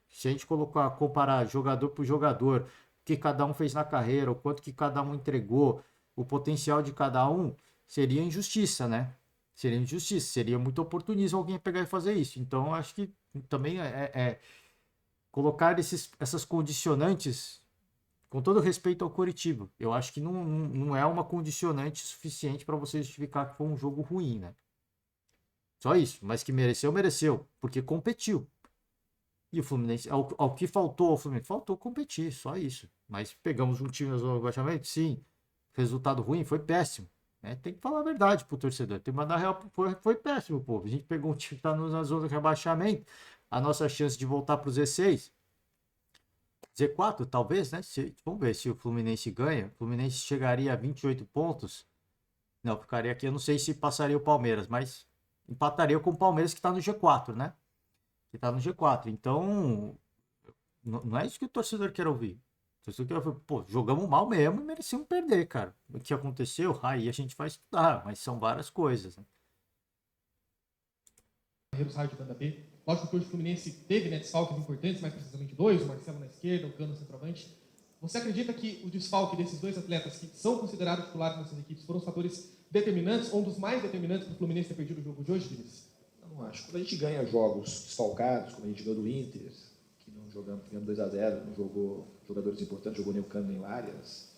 Se a gente comparar jogador por jogador, o que cada um fez na carreira, o quanto que cada um entregou, o potencial de cada um, seria injustiça, né? Seria injustiça, seria muito oportunismo alguém pegar e fazer isso. Então, eu acho que também colocar essas condicionantes, com todo respeito ao Coritiba, eu acho que não é uma condicionante suficiente para você justificar que foi um jogo ruim, né? Só isso. Mas que mereceu, mereceu. Porque competiu. E o Fluminense, ao que faltou ao Fluminense? Faltou competir, só isso. Mas pegamos um time na zona de rebaixamento? Sim. Resultado ruim? Foi péssimo. Tem que falar a verdade pro torcedor. Tem que mandar real. Foi péssimo, pô. A gente pegou um time que tá na zona de rebaixamento. A nossa chance de voltar pro Z6. Z4, talvez, né? Vamos ver se o Fluminense ganha. O Fluminense chegaria a 28 pontos. Não, ficaria aqui. Eu não sei se passaria o Palmeiras, mas empataria com o Palmeiras que tá no G4, né? Que tá no G4. Então, não é isso que o torcedor quer ouvir. O torcedor quer ouvir, pô, jogamos mal mesmo e merecemos perder, cara. O que aconteceu? Aí a gente vai estudar, mas são várias coisas, né? Guerreiros Rádio Banda B. Lógico que hoje o Fluminense teve, né, desfalques importantes, mais precisamente dois, o Marcelo na esquerda, o Cano no centroavante. Você acredita que o desfalque desses dois atletas, que são considerados titulares nessas equipes, foram os fatores determinantes, ou um dos mais determinantes para o Fluminense ter perdido o jogo de hoje, Vinícius? Eu não acho. Quando a gente ganha jogos desfalcados, como a gente ganhou do Inter, que não jogamos, ganhamos 2-0, não jogou jogadores importantes, jogou nem o Cano nem o Arias,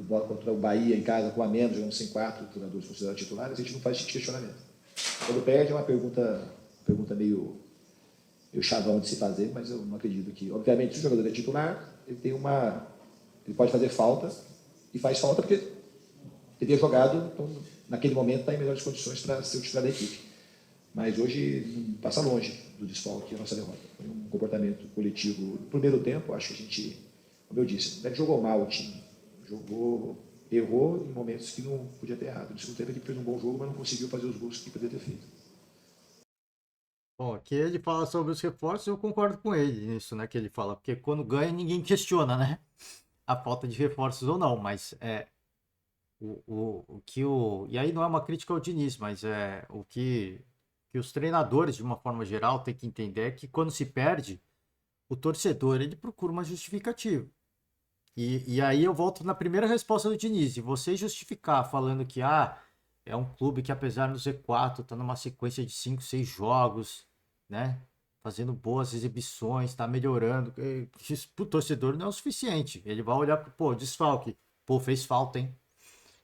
contra o Bahia em casa com a menos, jogamos sem 4 jogadores considerados titulares, a gente não faz esse questionamento. Quando perde é uma pergunta meio chavão de se fazer, mas eu não acredito que... Obviamente, se o jogador é titular, ele pode fazer falta, e faz falta porque teria jogado, então, naquele momento, está em melhores condições para ser o titular da equipe. Mas hoje passa longe do desfalque a nossa derrota. Foi um comportamento coletivo. No primeiro tempo, acho que a gente, como eu disse, não é que jogou mal o time. Errou em momentos que não podia ter errado. No segundo tempo, a equipe fez um bom jogo, mas não conseguiu fazer os gols que poderia ter feito. Bom, aqui ele fala sobre os reforços, eu concordo com ele nisso, né? Que ele fala, porque quando ganha ninguém questiona, né? A falta de reforços ou não, mas o que o. E aí não é uma crítica ao Diniz, mas o que os treinadores, de uma forma geral, têm que entender é que quando se perde, o torcedor ele procura uma justificativa. E aí eu volto na primeira resposta do Diniz. E você justificar falando que é um clube que apesar do Z4 tá numa sequência de 5, 6 jogos, né? Fazendo boas exibições, tá melhorando. Isso pro torcedor não é o suficiente. Ele vai olhar pro, pô, desfalque. Pô, fez falta, hein?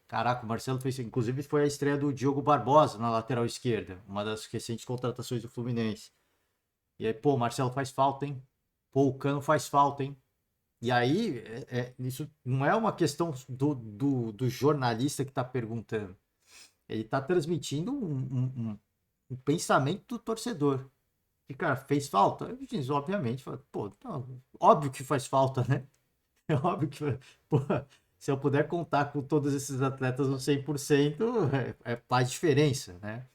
Caraca, o Marcelo fez. Inclusive foi a estreia do Diogo Barbosa na lateral esquerda, uma das recentes contratações do Fluminense. E aí, pô, o Marcelo faz falta, hein? Pô, o Cano faz falta, hein? E aí, isso não é uma questão do jornalista que está perguntando. Ele está transmitindo um pensamento do torcedor. E, cara, fez falta? Ele diz, obviamente. Pô, não, óbvio que faz falta, né? É óbvio que, pô, se eu puder contar com todos esses atletas no 100%, faz diferença, né?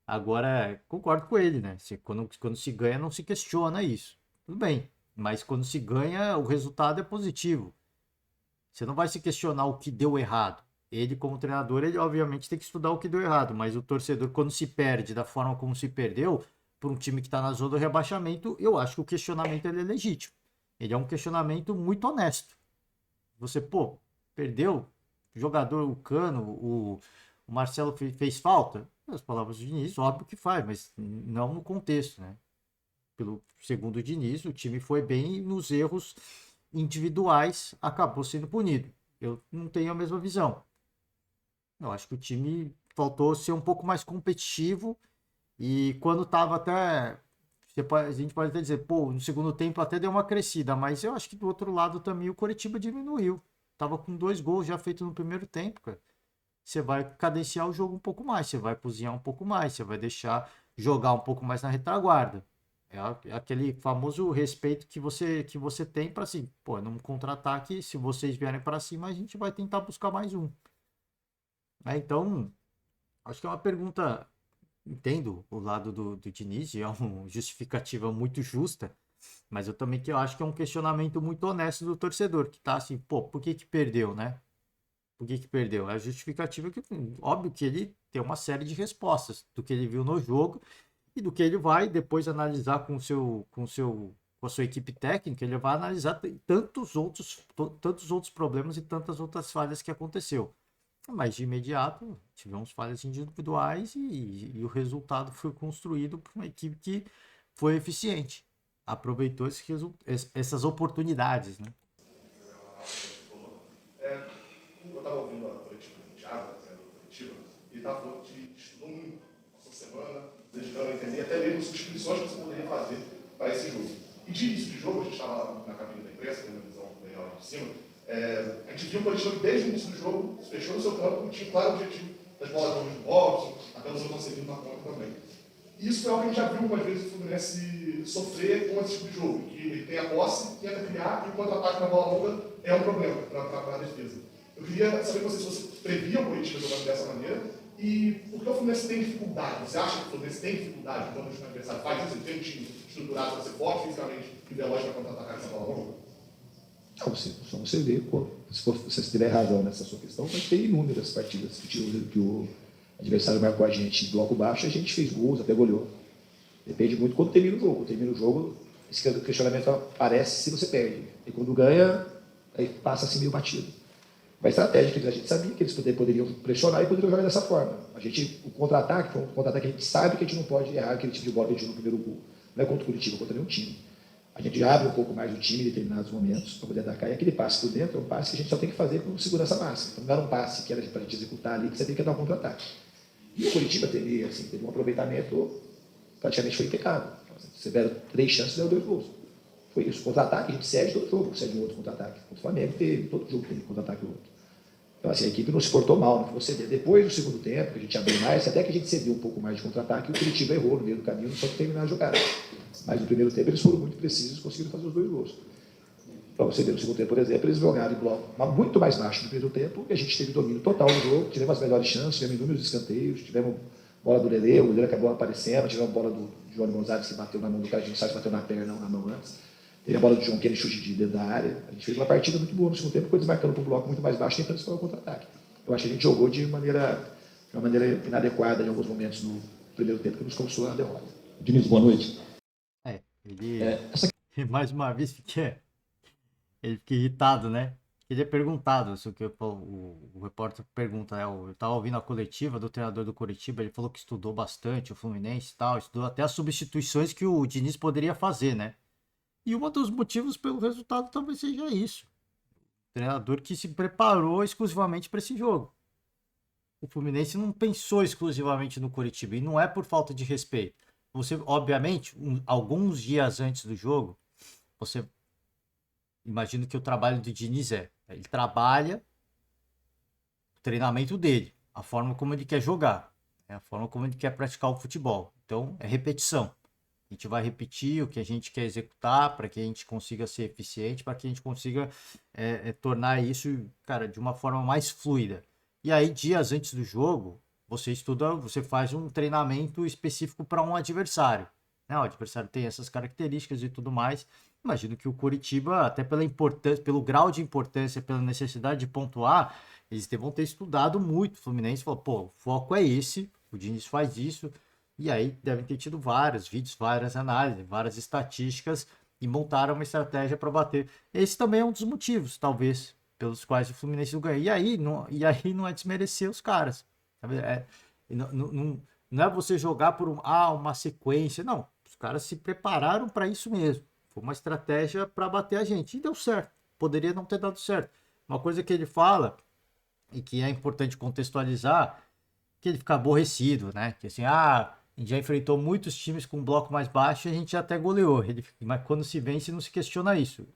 Agora, concordo com ele, né? Quando se ganha, não se questiona isso. Tudo bem. Mas quando se ganha, o resultado é positivo. Você não vai se questionar o que deu errado. Ele, como treinador, ele obviamente tem que estudar o que deu errado. Mas o torcedor, quando se perde da forma como se perdeu, por um time que está na zona do rebaixamento, eu acho que o questionamento ele é legítimo. Ele é um questionamento muito honesto. Você, pô, perdeu, o jogador, o Cano, o Marcelo fez falta? As palavras do Diniz, óbvio que faz, mas não no contexto, né? Pelo segundo o Diniz, o time foi bem nos erros individuais, acabou sendo punido. Eu não tenho a mesma visão. Eu acho que o time faltou ser um pouco mais competitivo e quando estava até. A gente pode até dizer, pô, no segundo tempo até deu uma crescida, mas eu acho que do outro lado também o Coritiba diminuiu. Tava com 2 gols já feitos no primeiro tempo, cara. Você vai cadenciar o jogo um pouco mais, você vai cozinhar um pouco mais, você vai deixar jogar um pouco mais na retaguarda. É aquele famoso respeito que você tem para assim, pô, num contra-ataque, se vocês vierem para cima, a gente vai tentar buscar mais um. Então, acho que é uma pergunta, entendo o lado do Diniz, é uma justificativa muito justa, mas eu também que eu acho que é um questionamento muito honesto do torcedor, que tá assim, pô, por que que perdeu, né? Por que que perdeu? É a justificativa que, óbvio que ele tem uma série de respostas do que ele viu no jogo e do que ele vai depois analisar com a sua equipe técnica, ele vai analisar tantos outros problemas e tantas outras falhas que aconteceu. Mas de imediato tivemos falhas individuais e o resultado foi construído por uma equipe que foi eficiente, aproveitou essas oportunidades, né? Eu estava ouvindo a coletiva do Thiago, do Curitiba, e ele estava falando que estudou muito essa semana, dedicando a entender até mesmo substituições que você poderia fazer para esse jogo. E de início de jogo, a gente estava lá na cabine da imprensa, tendo uma visão legal de cima, a gente viu um Coritiba que desde o início do jogo se fechou no seu campo e tinha um claro objetivo das bolas longe do boxe, até o seu conceito na conta também. Isso é algo que a gente já viu algumas vezes o Fluminense sofrer com esse tipo de jogo, que ele tem a posse, tenta criar, e o contra-ataque na bola longa é um problema para a defesa. Eu queria saber com você se você previa o Coritiba jogando dessa maneira, e por que o Fluminense tem dificuldade? Você acha que o Fluminense tem dificuldade quando o adversário faz isso? Ele tem um time estruturado para ser forte fisicamente e veloz para contra-atacar essa bola longa? Não, só você ver, se você tiver razão nessa sua questão, vai ter inúmeras partidas que o adversário marcou a gente em bloco baixo, a gente fez gols, até goleou. Depende muito quando termina o jogo. Termina o jogo, esse questionamento aparece se você perde. E quando ganha, aí passa assim meio batido. A estratégia que a gente sabia que eles poderiam pressionar e poderiam jogar dessa forma. O contra-ataque foi um contra-ataque que a gente sabe que a gente não pode errar aquele tipo de bola que a gente no primeiro gol. Não é contra o Curitiba, é contra nenhum time. A gente abre um pouco mais o time em determinados momentos para poder atacar. E aquele passe por dentro é um passe que a gente só tem que fazer com segurança máxima. Então não era um passe que era para a gente executar ali, que você tem que dar um contra-ataque. E o Curitiba teve um aproveitamento praticamente foi impecável. Você tiveram 3 chances, deu 2 gols. Foi isso. Contra-ataque, a gente cede todo jogo, cede um outro contra-ataque. O Flamengo teve, todo jogo teve contra-ataque do outro. Então, assim, a equipe não se portou mal, não ficou cedendo. Depois do segundo tempo, que a gente abriu mais, até que a gente cedeu um pouco mais de contra-ataque, o Curitiba errou no meio do caminho, não pode terminar a jogada. Mas no primeiro tempo eles foram muito precisos e conseguiram fazer os 2 gols. Para você ver, no segundo tempo, por exemplo, eles jogaram em bloco muito mais baixo no primeiro tempo, e a gente teve domínio total no jogo, tivemos as melhores chances, tivemos inúmeros escanteios, tivemos bola do Lelê, o goleiro acabou aparecendo, tivemos a bola do João Gonzalez que bateu na mão do cara, a gente sabe se bateu na perna ou na mão antes. Teve a bola do João, que ele chute de dentro da área. A gente fez uma partida muito boa no segundo tempo, eles marcando para um bloco muito mais baixo, tentando explorar o contra-ataque. Eu acho que a gente jogou de uma maneira inadequada em alguns momentos no primeiro tempo, que nos causou a derrota. Diniz, boa noite. Ele mais uma vez ele fica irritado, né? Ele é perguntado, isso que o repórter pergunta, né? Eu estava ouvindo a coletiva do treinador do Coritiba, ele falou que estudou bastante o Fluminense e tal, estudou até as substituições que o Diniz poderia fazer, né? E um dos motivos pelo resultado talvez seja isso. O treinador que se preparou exclusivamente para esse jogo. O Fluminense não pensou exclusivamente no Coritiba, e não é por falta de respeito. Você, obviamente, alguns dias antes do jogo, você imagina que o trabalho do Diniz ele trabalha o treinamento dele, a forma como ele quer jogar, a forma como ele quer praticar o futebol. Então, é repetição. A gente vai repetir o que a gente quer executar para que a gente consiga ser eficiente, para que a gente consiga tornar isso, cara, de uma forma mais fluida. E aí, dias antes do jogo, você estuda, você faz um treinamento específico para um adversário. Né? O adversário tem essas características e tudo mais. Imagino que o Coritiba, até pela importância, pelo grau de importância, pela necessidade de pontuar, eles devam ter estudado muito. O Fluminense falou, pô, o foco é esse, o Diniz faz isso. E aí devem ter tido vários vídeos, várias análises, várias estatísticas e montaram uma estratégia para bater. Esse também é um dos motivos, talvez, pelos quais o Fluminense não ganha. E aí não é desmerecer os caras. Sabe? Não é você jogar por uma sequência. Não, os caras se prepararam para isso mesmo. Foi uma estratégia para bater a gente. E deu certo. Poderia não ter dado certo. Uma coisa que ele fala, e que é importante contextualizar, que ele fica aborrecido, né? Que assim, a gente já enfrentou muitos times com um bloco mais baixo e a gente até goleou. Mas quando se vence, não se questiona isso.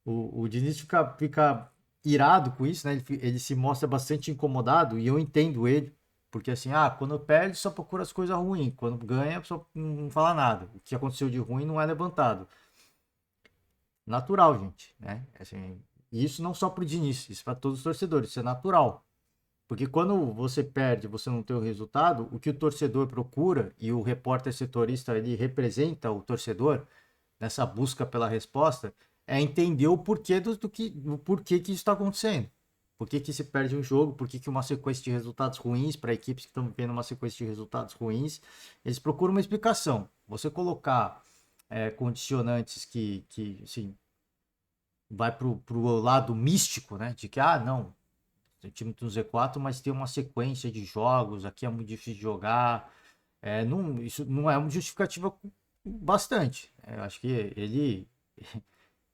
O Diniz fica irado com isso, né? Ele se mostra bastante incomodado e eu entendo ele. Porque assim, quando perde só procura as coisas ruins, quando ganha só não fala nada. O que aconteceu de ruim não é levantado. Natural, gente, né? Assim, e isso não só pro Diniz, isso para todos os torcedores, isso é natural. Porque quando você perde, você não tem o resultado, o que o torcedor procura, e o repórter setorista ele representa o torcedor nessa busca pela resposta, é entender o porquê o porquê que isso está acontecendo. Por que se perde um jogo, por que uma sequência de resultados ruins, para equipes que estão vivendo uma sequência de resultados ruins, eles procuram uma explicação. Você colocar condicionantes que assim, vai pro lado místico, né? De que, não, o time tem um Z4, mas tem uma sequência de jogos, aqui é muito difícil de jogar. Isso não é uma justificativa bastante. Eu acho que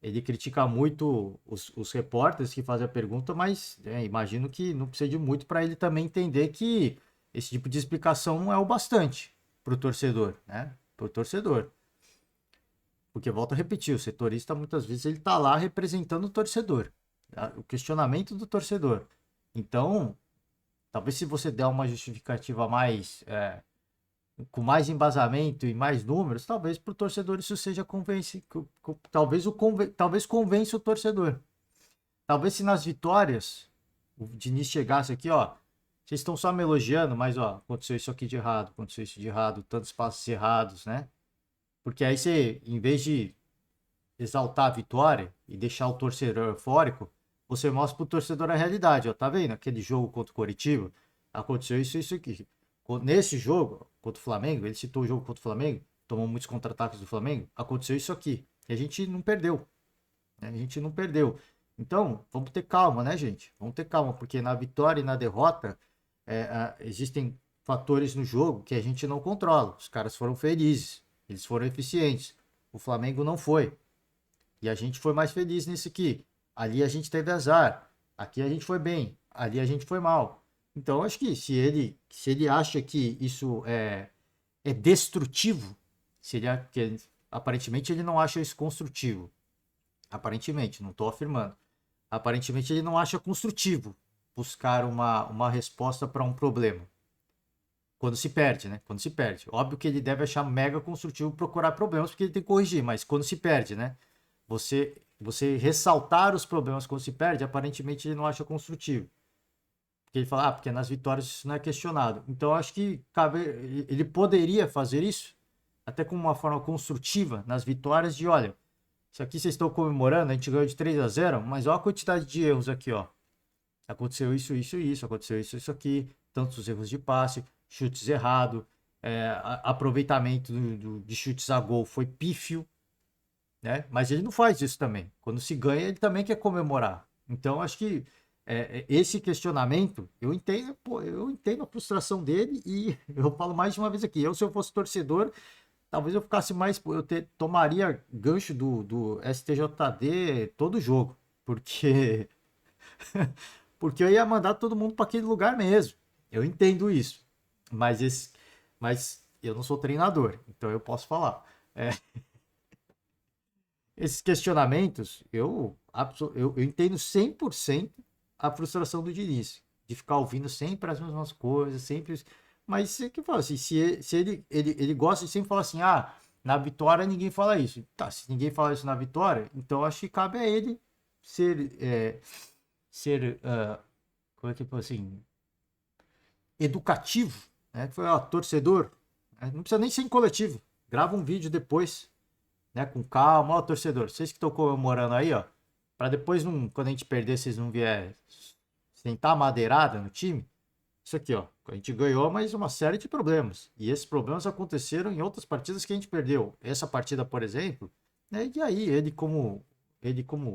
ele critica muito os repórteres que fazem a pergunta, mas imagino que não precisa de muito para ele também entender que esse tipo de explicação não é o bastante pro torcedor, né? Pro torcedor. Porque, volto a repetir, o setorista muitas vezes ele tá lá representando o torcedor, tá? O questionamento do torcedor. Então, talvez se você der uma justificativa mais, com mais embasamento e mais números, talvez para o torcedor isso seja talvez convença o torcedor. Talvez se nas vitórias o Diniz chegasse aqui, ó, vocês estão só me elogiando, mas ó, aconteceu isso aqui de errado, aconteceu isso de errado, tantos passos errados, né? Porque aí você, em vez de exaltar a vitória e deixar o torcedor eufórico, você mostra pro torcedor a realidade, ó, tá vendo? Aquele jogo contra o Coritiba, aconteceu isso aqui. Nesse jogo contra o Flamengo, ele citou o jogo contra o Flamengo, tomou muitos contra-ataques do Flamengo, aconteceu isso aqui. E a gente não perdeu, né? A gente não perdeu. Então, vamos ter calma, né, gente? Vamos ter calma, porque na vitória e na derrota existem fatores no jogo que a gente não controla. Os caras foram felizes, eles foram eficientes. O Flamengo não foi. E a gente foi mais feliz nisso aqui. Ali a gente teve azar. Aqui a gente foi bem. Ali a gente foi mal. Então, acho que se ele acha que isso é destrutivo, que aparentemente ele não acha isso construtivo. Aparentemente, não estou afirmando. Aparentemente ele não acha construtivo buscar uma resposta para um problema. Quando se perde, né? Quando se perde. Óbvio que ele deve achar mega construtivo procurar problemas, porque ele tem que corrigir, mas quando se perde, né? Você ressaltar os problemas quando se perde, aparentemente ele não acha construtivo. Porque ele fala, porque nas vitórias isso não é questionado. Então eu acho que ele poderia fazer isso, até como uma forma construtiva, nas vitórias de, olha, isso aqui vocês estão comemorando, a gente ganhou de 3-0, mas olha a quantidade de erros aqui, ó. Aconteceu isso, aconteceu isso aqui, tantos erros de passe, chutes errados, aproveitamento de chutes a gol foi pífio, né? Mas ele não faz isso também. Quando se ganha, ele também quer comemorar. Então, acho que esse questionamento, eu entendo a frustração dele e eu falo mais de uma vez aqui. Se eu fosse torcedor, talvez eu ficasse mais. Tomaria gancho do STJD todo jogo, porque porque eu ia mandar todo mundo para aquele lugar mesmo. Eu entendo isso, mas eu não sou treinador, então eu posso falar. Esses questionamentos, eu entendo 100% a frustração do Diniz, de ficar ouvindo sempre as mesmas coisas, sempre. Mas que fala assim, se ele gosta de sempre falar assim, na vitória ninguém fala isso. Tá, se ninguém fala isso na vitória, então acho que cabe a ele ser como é que eu assim, educativo, né? Foi, torcedor, né? Não precisa nem ser em coletivo, grava um vídeo depois, né? Com calma, torcedor, vocês que estão comemorando aí, ó, para depois, quando a gente perder, vocês não vier sentar madeirada no time. Isso aqui, ó, a gente ganhou, mas uma série de problemas. E esses problemas aconteceram em outras partidas que a gente perdeu. Essa partida, por exemplo, né? E aí, ele como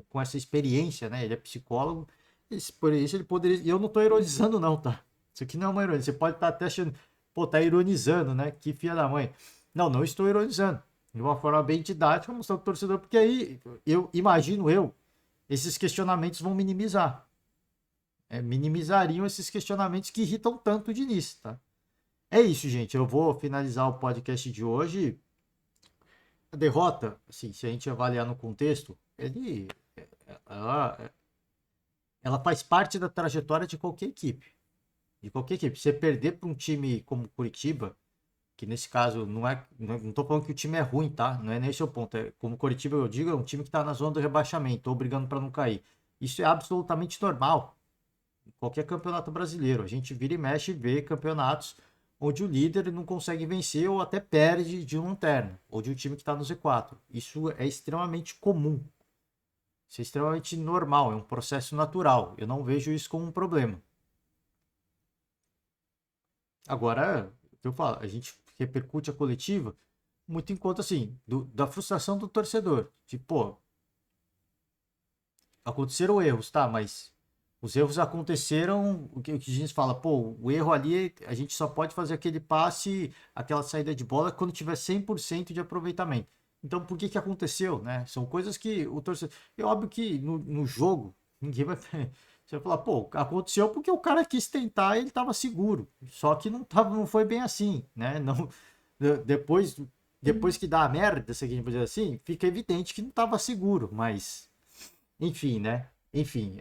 com essa experiência, né? Ele é psicólogo, por isso ele poderia. E eu não tô ironizando, não, tá? Isso aqui não é uma ironia. Você pode estar até achando, pô, tá ironizando, né? Que filha da mãe. Não estou ironizando. De uma forma bem didática, mostrar pro torcedor, porque aí imagino esses questionamentos vão minimizar. Minimizariam esses questionamentos que irritam tanto o Diniz, tá? É isso, gente. Eu vou finalizar o podcast de hoje. A derrota, assim, se a gente avaliar no contexto, ela faz parte da trajetória de qualquer equipe. De qualquer equipe. Você perder para um time como Curitiba, que nesse caso não tô falando que o time é ruim, tá? Não é nesse o ponto. Como Curitiba, eu digo, é um time que está na zona do rebaixamento, ou brigando para não cair. Isso é absolutamente normal. Em qualquer campeonato brasileiro. A gente vira e mexe e vê campeonatos onde o líder não consegue vencer ou até perde de um lanterna, ou de um time que está no Z4. Isso é extremamente comum. Isso é extremamente normal, é um processo natural. Eu não vejo isso como um problema. Agora, o que eu falo, a gente repercute a coletiva muito em conta, assim, da frustração do torcedor. Tipo, aconteceram erros, tá, mas os erros aconteceram, o que a gente fala, pô, o erro ali, a gente só pode fazer aquele passe, aquela saída de bola quando tiver 100% de aproveitamento. Então, por que aconteceu, né? São coisas que o torcedor... É óbvio que no jogo, ninguém vai... Você vai falar, pô, aconteceu porque o cara quis tentar e ele estava seguro. Só que não foi bem assim, né? Não, depois, depois que dá a merda, se a gente pode dizer assim, fica evidente que não estava seguro, mas enfim, né? Enfim,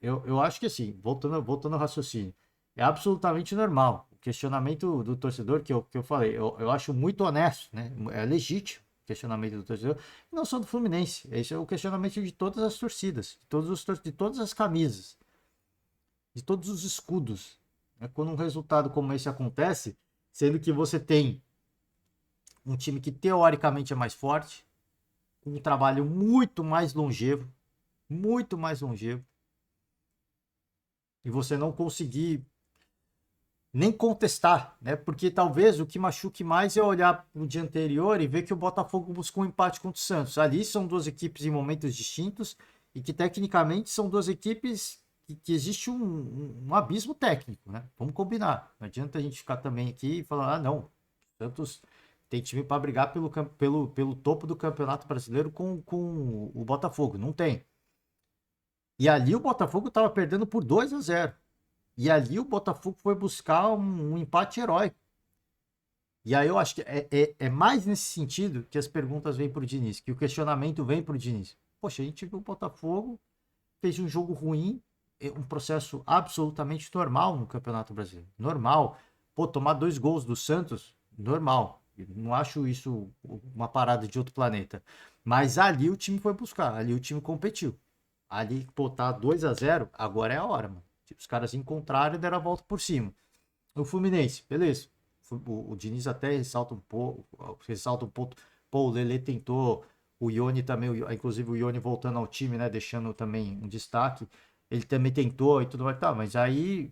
eu acho que assim, voltando ao raciocínio, é absolutamente normal. O questionamento do torcedor que eu falei, eu acho muito honesto, né? É legítimo o questionamento do torcedor, não só do Fluminense. Esse é o questionamento de todas as torcidas, de todas as camisas, de todos os escudos. Né? Quando um resultado como esse acontece, sendo que você tem um time que teoricamente é mais forte, com um trabalho muito mais longevo, e você não conseguir nem contestar, né? Porque talvez o que machuque mais é olhar no dia anterior e ver que o Botafogo buscou um empate contra o Santos. Ali são duas equipes em momentos distintos e que tecnicamente são duas equipes que existe um abismo técnico, né? Vamos combinar. Não adianta a gente ficar também aqui e falar, ah, não, o Santos tem time para brigar pelo topo do Campeonato Brasileiro com o Botafogo. Não tem. E ali o Botafogo estava perdendo por 2-0. E ali o Botafogo foi buscar um empate heróico. E aí eu acho que é mais nesse sentido que as perguntas vêm para o Diniz, que o questionamento vem para o Diniz. Poxa, a gente viu o Botafogo, fez um jogo ruim, um processo absolutamente normal no Campeonato Brasileiro. Normal. Pô, tomar 2 gols do Santos, normal. Eu não acho isso uma parada de outro planeta. Mas ali o time foi buscar, ali o time competiu. Ali, pô, tá 2-0, agora é a hora, mano. Tipo, os caras encontraram e deram a volta por cima. O Fluminense, beleza. O Diniz até ressalta um pouco, pô, o Lelê tentou, o Ione também, inclusive o Ione voltando ao time, né, deixando também um destaque, ele também tentou e tudo mais, tá, mas aí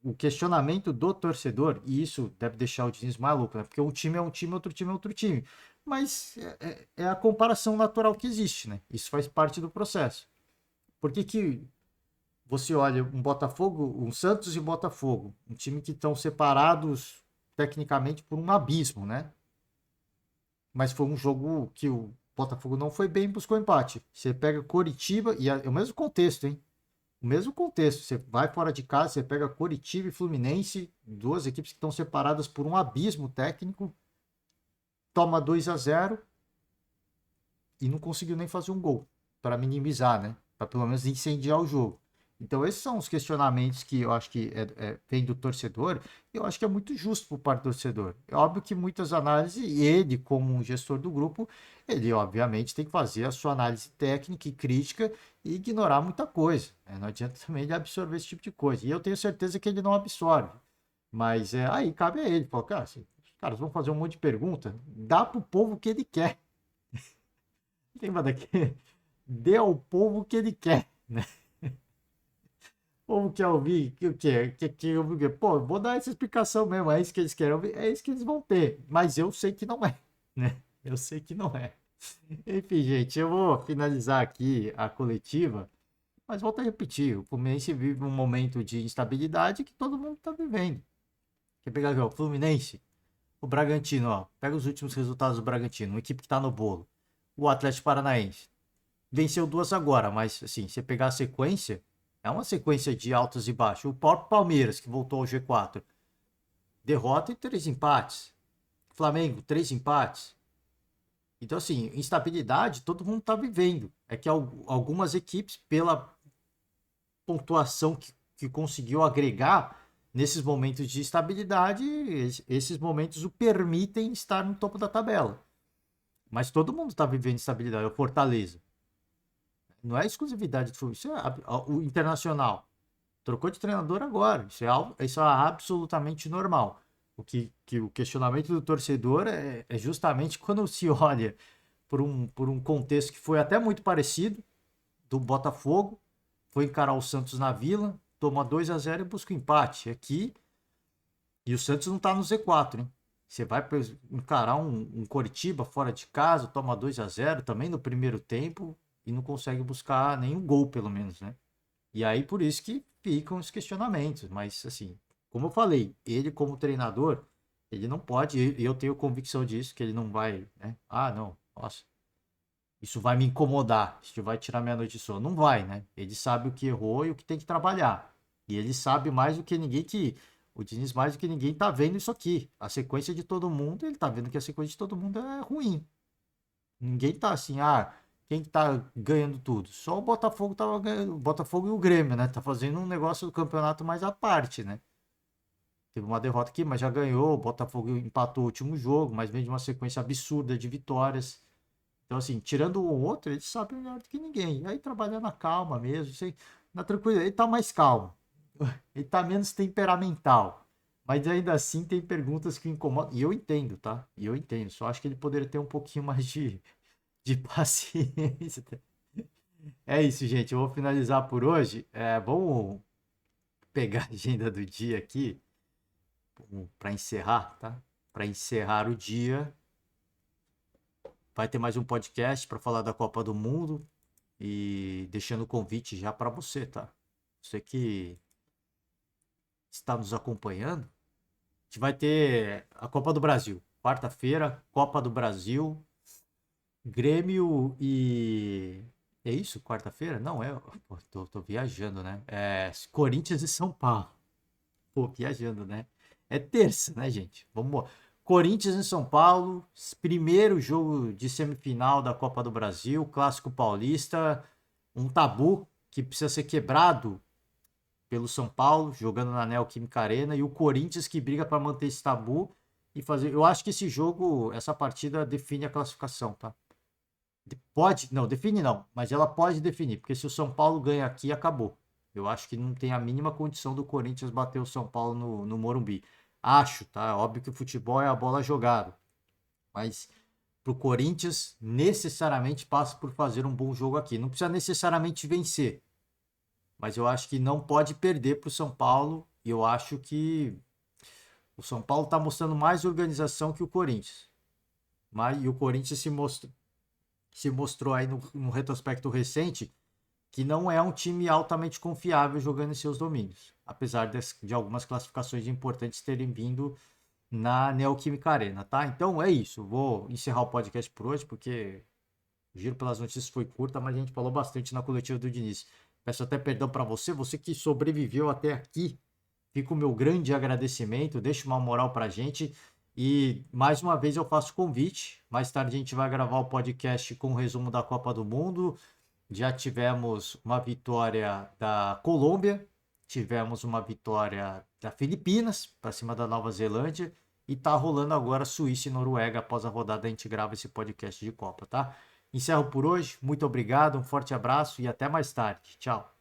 o questionamento do torcedor, e isso deve deixar o Diniz maluco, né, porque um time é um time, outro time é outro time, mas é a comparação natural que existe, né, isso faz parte do processo. Por que você olha um Botafogo, um Santos e Botafogo, um time que estão separados tecnicamente por um abismo, né? Mas foi um jogo que o Botafogo não foi bem e buscou empate. Você pega Coritiba e é o mesmo contexto, hein? O mesmo contexto. Você vai fora de casa, você pega Coritiba e Fluminense, duas equipes que estão separadas por um abismo técnico, toma 2-0 e não conseguiu nem fazer um gol para minimizar, né? Para pelo menos incendiar o jogo. Então, esses são os questionamentos que eu acho que vem do torcedor, e eu acho que é muito justo por parte do torcedor. É óbvio que muitas análises, e ele, como um gestor do grupo, ele obviamente tem que fazer a sua análise técnica e crítica e ignorar muita coisa. Né? Não adianta também ele absorver esse tipo de coisa. E eu tenho certeza que ele não absorve. Mas aí cabe a ele. Fala, cara, assim, os caras vão fazer um monte de pergunta, dá para o povo o que ele quer. Lembra daqui? Dê ao povo o que ele quer, né? O povo quer ouvir o que quer ouvir o quê? Pô, vou dar essa explicação mesmo, é isso que eles querem ouvir, é isso que eles vão ter. Mas eu sei que não é, né? Eu sei que não é. Enfim, gente, eu vou finalizar aqui a coletiva, mas volto a repetir, o Fluminense vive um momento de instabilidade que todo mundo está vivendo. Quer pegar aqui, ó, o Fluminense, o Bragantino, ó, pega os últimos resultados do Bragantino, uma equipe que está no bolo. O Atlético Paranaense venceu 2 agora, mas assim, você pegar a sequência, é uma sequência de altos e baixos. O próprio Palmeiras, que voltou ao G4, derrota e 3 empates. Flamengo, 3 empates. Então, assim, instabilidade todo mundo está vivendo. É que algumas equipes, pela pontuação que conseguiu agregar nesses momentos de estabilidade, esses momentos o permitem estar no topo da tabela. Mas todo mundo está vivendo instabilidade. É o Fortaleza. Não é exclusividade do Fluminense. Isso é o Internacional. Trocou de treinador agora. Isso é absolutamente normal. Que o questionamento do torcedor é justamente quando se olha por um contexto que foi até muito parecido do Botafogo, foi encarar o Santos na Vila, toma 2-0 e busca o empate. Aqui, e o Santos não está no Z4, hein? Você vai encarar um Coritiba fora de casa, toma 2-0 também no primeiro tempo e não consegue buscar nenhum gol, pelo menos, né? E aí, por isso que ficam os questionamentos. Mas, assim, como eu falei, ele como treinador, ele não pode, e eu tenho convicção disso, que ele não vai, né? Ah, não, nossa, isso vai me incomodar, isso vai tirar minha noite de sono. Não vai, né? Ele sabe o que errou e o que tem que trabalhar. E ele sabe mais do que ninguém que. O Diniz mais do que ninguém tá vendo isso aqui. A sequência de todo mundo, ele tá vendo que a sequência de todo mundo é ruim. Ninguém tá assim, quem que tá ganhando tudo? Só o Botafogo tava ganhando, o Botafogo e o Grêmio, né? Tá fazendo um negócio do campeonato mais à parte, né? Teve uma derrota aqui, mas já ganhou. O Botafogo empatou o último jogo, mas vem de uma sequência absurda de vitórias. Então, assim, tirando um ou outro, ele sabe melhor do que ninguém. Aí trabalhando na calma mesmo, assim, na tranquilidade. Ele tá mais calmo. Ele tá menos temperamental. Mas ainda assim tem perguntas que incomodam. E eu entendo, tá? E eu entendo. Só acho que ele poderia ter um pouquinho mais de paciência. É isso, gente. Eu vou finalizar por hoje. Vamos pegar a agenda do dia aqui para encerrar, tá? Para encerrar o dia. Vai ter mais um podcast para falar da Copa do Mundo e deixando o convite já para você, tá? Você que está nos acompanhando, a gente vai ter a Copa do Brasil. Quarta-feira, Copa do Brasil, Grêmio e... É isso? Quarta-feira? Não, Pô, tô viajando, né? Corinthians e São Paulo. Pô, viajando, né? É terça, né, gente? Vamos. Corinthians e São Paulo, primeiro jogo de semifinal da Copa do Brasil, Clássico Paulista, um tabu que precisa ser quebrado pelo São Paulo, jogando na Neoquímica Arena, e o Corinthians que briga para manter esse tabu e fazer. Eu acho que esse jogo, essa partida define a classificação, tá? Pode, não, define não, mas ela pode definir, porque se o São Paulo ganha aqui, acabou. Eu acho que não tem a mínima condição do Corinthians bater o São Paulo no Morumbi. Acho, tá? Óbvio que o futebol é a bola jogada, mas pro Corinthians necessariamente passa por fazer um bom jogo aqui. Não precisa necessariamente vencer, mas eu acho que não pode perder pro São Paulo, e eu acho que o São Paulo tá mostrando mais organização que o Corinthians. E o Corinthians se mostrou aí no retrospecto recente que não é um time altamente confiável jogando em seus domínios, apesar de algumas classificações importantes terem vindo na Neoquímica Arena, tá? Então é isso, vou encerrar o podcast por hoje, porque o giro pelas notícias foi curta, mas a gente falou bastante na coletiva do Diniz. Peço até perdão para você que sobreviveu até aqui, fica o meu grande agradecimento, deixa uma moral pra gente. E mais uma vez eu faço convite. Mais tarde a gente vai gravar o podcast com o resumo da Copa do Mundo. Já tivemos uma vitória da Colômbia, tivemos uma vitória da Filipinas para cima da Nova Zelândia e tá rolando agora Suíça e Noruega. Após a rodada a gente grava esse podcast de Copa, tá? Encerro por hoje. Muito obrigado, um forte abraço e até mais tarde. Tchau.